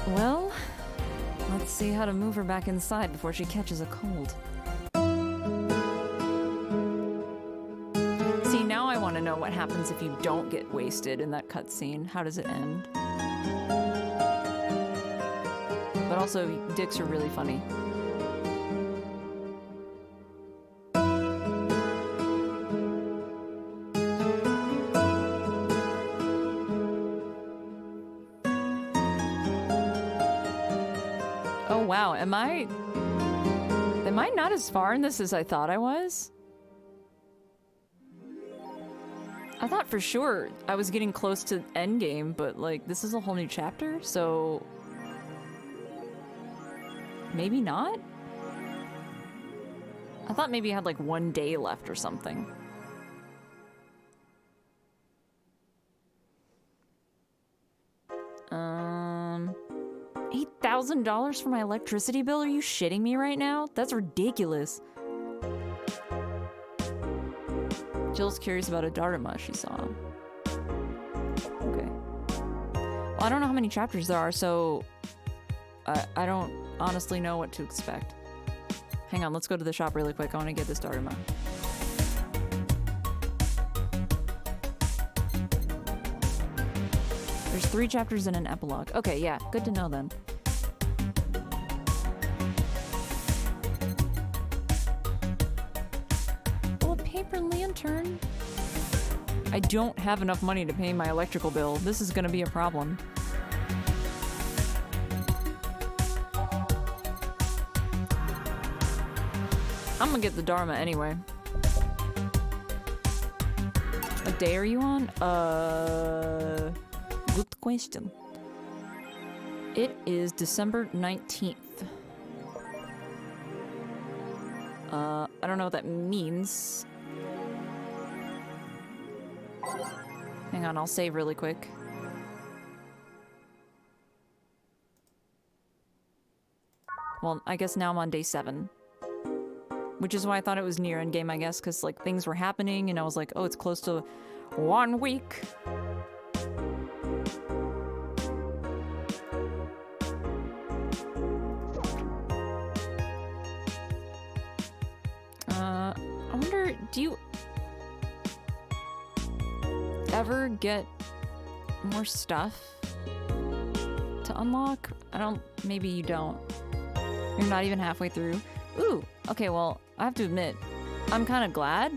Well, let's see how to move her back inside before she catches a cold. See, now I want to know what happens if you don't get wasted in that cutscene. How does it end? But also, dicks are really funny. Oh wow, am I not as far in this as I thought I was? I thought for sure I was getting close to endgame, but like, this is a whole new chapter, so... maybe not? I thought maybe I had like 1 day left or something. 8,000 $1,000 for my electricity bill? Are you shitting me right now? That's ridiculous. Jill's curious about a Dharma she saw. Okay. Well, I don't know how many chapters there are, so I don't honestly know what to expect. Hang on, let's go to the shop really quick. I want to get this Dharma. There's 3 chapters and an epilogue. Okay, yeah, good to know then. Oh, a paper lantern. I don't have enough money to pay my electrical bill. This is gonna be a problem. I'm gonna get the Dharma anyway. What day are you on? Good question. It is December 19th. I don't know what that means. Hang on, I'll save really quick. Well, I guess now I'm on day 7. Which is why I thought it was near endgame, I guess, because, like, things were happening, and I was like, oh, it's close to 1 week. I wonder, do you ever get more stuff to unlock? Maybe you don't. You're not even halfway through. Ooh, okay, well, I have to admit, I'm kind of glad,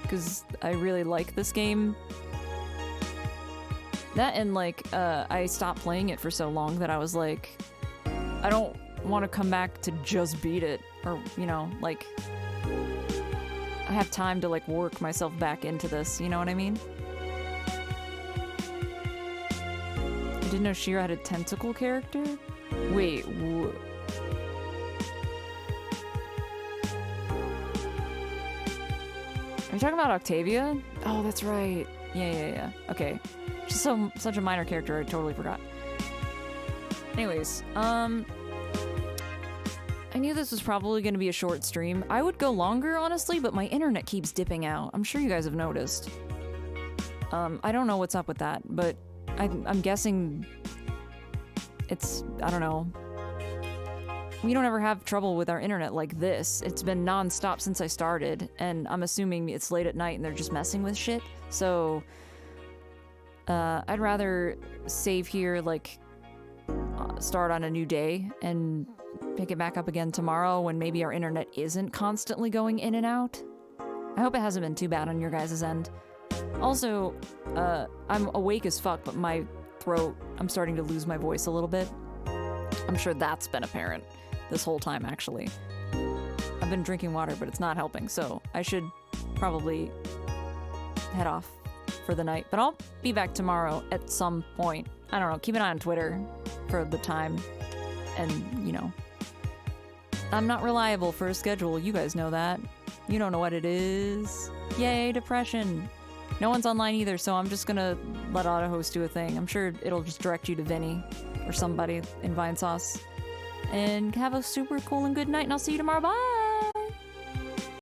because I really like this game. That and, like, I stopped playing it for so long that I was like, I don't want to come back to just beat it, or, you know, like, I have time to, like, work myself back into this, you know what I mean? I didn't know Shira had a tentacle character? Wait, are you talking about Octavia? Oh, that's right. Yeah. Okay. She's such a minor character, I totally forgot. Anyways, I knew this was probably going to be a short stream. I would go longer, honestly, but my internet keeps dipping out. I'm sure you guys have noticed. I don't know what's up with that, but I'm guessing it's, I don't know. We don't ever have trouble with our internet like this. It's been non-stop since I started, and I'm assuming it's late at night and they're just messing with shit. So, I'd rather save here, like, start on a new day and pick it back up again tomorrow when maybe our internet isn't constantly going in and out. I hope it hasn't been too bad on your guys' end. Also, I'm awake as fuck, but my throat, I'm starting to lose my voice a little bit. I'm sure that's been apparent this whole time, actually. I've been drinking water, but it's not helping, so I should probably head off for the night. But I'll be back tomorrow at some point. I don't know, keep an eye on Twitter for the time. And, you know, I'm not reliable for a schedule, you guys know that. You don't know what it is. Yay, depression. No one's online either, so I'm just gonna let AutoHost do a thing. I'm sure it'll just direct you to Vinny or somebody in Vinesauce. And have a super cool and good night, and I'll see you tomorrow. Bye!